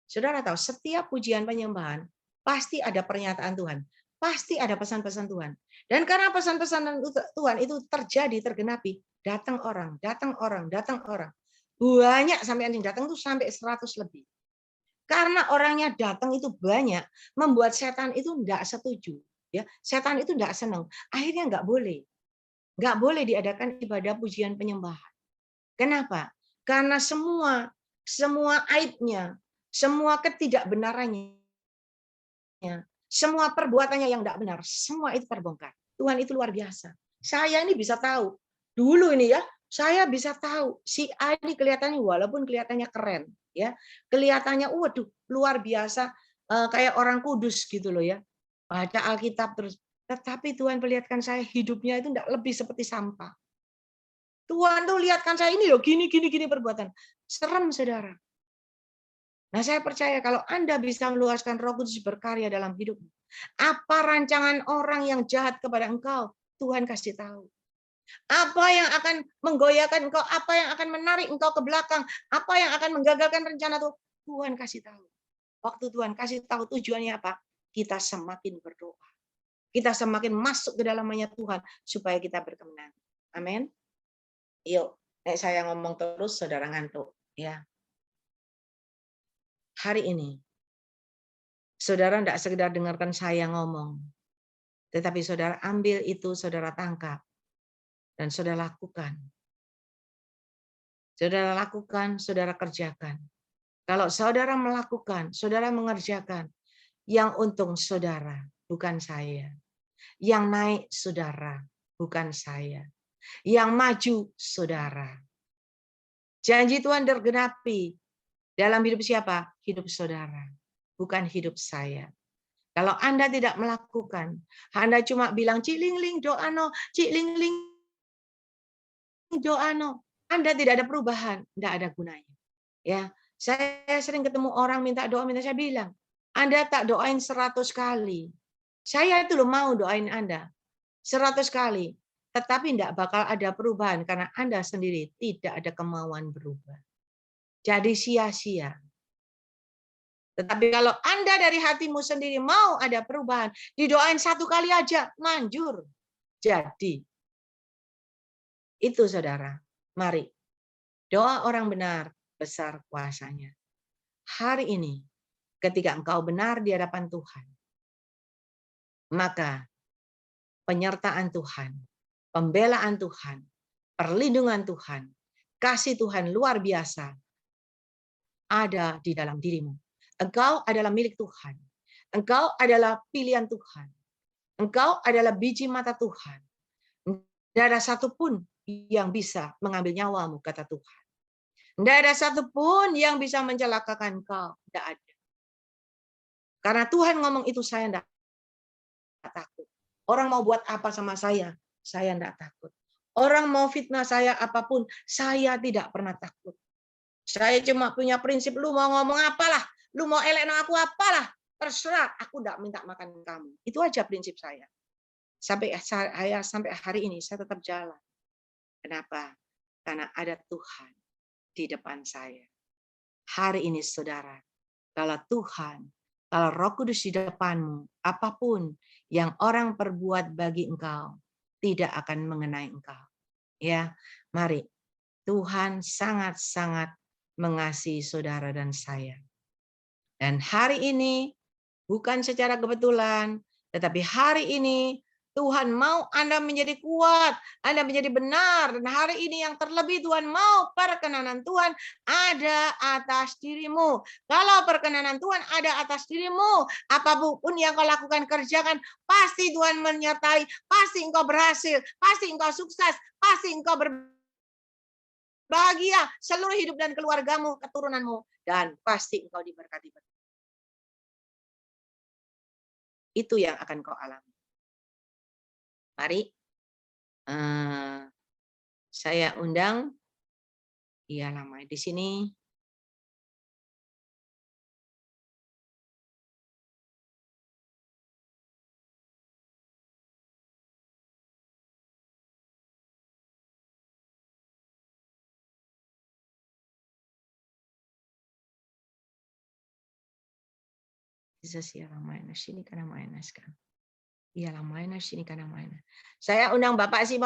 Saudara tahu, setiap pujian penyembahan pasti ada pernyataan Tuhan. Pasti ada pesan-pesan Tuhan. Dan karena pesan-pesan Tuhan itu terjadi, tergenapi, datang orang, datang orang, datang orang. Banyak sampai yang datang itu sampai 100 lebih. Karena orangnya datang itu banyak, membuat setan itu enggak setuju. Ya, setan itu enggak senang. Akhirnya enggak boleh. Enggak boleh diadakan ibadah pujian penyembahan. Kenapa? Karena semua aibnya, semua ketidakbenarannya, semua perbuatannya yang tidak benar, semua itu terbongkar. Tuhan itu luar biasa. Saya ini bisa tahu. Dulu ini ya, saya bisa tahu si A ini kelihatannya walaupun kelihatannya keren, ya, kelihatannya waduh luar biasa kayak orang kudus gitu loh ya. Baca Alkitab terus, tetapi Tuhan perlihatkan saya hidupnya itu tidak lebih seperti sampah. Tuhan tuh lihatkan saya ini loh gini perbuatan. Serem saudara. Nah, saya percaya kalau Anda bisa meluaskan Roh Kudus berkarya dalam hidupmu, apa rancangan orang yang jahat kepada engkau, Tuhan kasih tahu. Apa yang akan menggoyahkan engkau, apa yang akan menarik engkau ke belakang, apa yang akan menggagalkan rencana Tuhan kasih tahu. Waktu Tuhan kasih tahu tujuannya apa? Kita semakin berdoa. Kita semakin masuk ke dalamnya Tuhan supaya kita berkemenangan. Amin. Yuk, saya ngomong terus saudara ngantuk, ya. Hari ini saudara tidak sekedar dengarkan saya ngomong, tetapi saudara ambil itu, saudara tangkap, dan saudara lakukan. Saudara lakukan, saudara kerjakan. Kalau saudara melakukan, saudara mengerjakan, yang untung saudara, bukan saya. Yang naik saudara, bukan saya. Yang maju saudara. Janji Tuhan tergenapi dalam hidup siapa? Hidup saudara, bukan hidup saya. Kalau Anda tidak melakukan, Anda cuma bilang cilingling doano, cilingling doano, Anda tidak ada perubahan, tidak ada gunanya. Ya, saya sering ketemu orang minta doa, saya bilang, Anda tak doain 100 kali. Saya itu loh mau doain Anda 100 kali, tetapi tidak bakal ada perubahan karena Anda sendiri tidak ada kemauan berubah. Jadi sia-sia. Tetapi kalau Anda dari hatimu sendiri mau ada perubahan, didoain 1 kali aja, manjur. Jadi, itu saudara, mari. Doa orang benar, besar kuasanya. Hari ini, ketika engkau benar di hadapan Tuhan, maka penyertaan Tuhan, pembelaan Tuhan, perlindungan Tuhan, kasih Tuhan luar biasa ada di dalam dirimu. Engkau adalah milik Tuhan. Engkau adalah pilihan Tuhan. Engkau adalah biji mata Tuhan. Tidak ada satupun yang bisa mengambil nyawamu, kata Tuhan. Tidak ada satupun yang bisa mencelakakan engkau. Tidak ada. Karena Tuhan ngomong itu, saya tidak takut. Orang mau buat apa sama saya tidak takut. Orang mau fitnah saya apapun, saya tidak pernah takut. Saya cuma punya prinsip, lu mau ngomong apalah, lu mau elek aku apalah, terserah, aku tidak minta makan kamu. Itu aja prinsip saya. Sampai hari ini saya tetap jalan. Kenapa? Karena ada Tuhan di depan saya. Hari ini saudara, kalau Tuhan, kalau Roh Kudus di depanmu, apapun yang orang perbuat bagi engkau tidak akan mengenai engkau. Ya, mari. Tuhan sangat-sangat mengasihi saudara dan saya. Dan hari ini bukan secara kebetulan, tetapi hari ini Tuhan mau Anda menjadi kuat, Anda menjadi benar. Dan hari ini yang terlebih Tuhan mau perkenanan Tuhan ada atas dirimu. Kalau perkenanan Tuhan ada atas dirimu, apapun yang kau lakukan, kerjakan, pasti Tuhan menyertai, pasti engkau berhasil, pasti engkau sukses, pasti engkau bahagia seluruh hidup dan keluargamu, keturunanmu, dan pasti engkau diberkati. Itu yang akan kau alami. Mari saya undang, iya lama di sini. Saya undang Bapak Simon.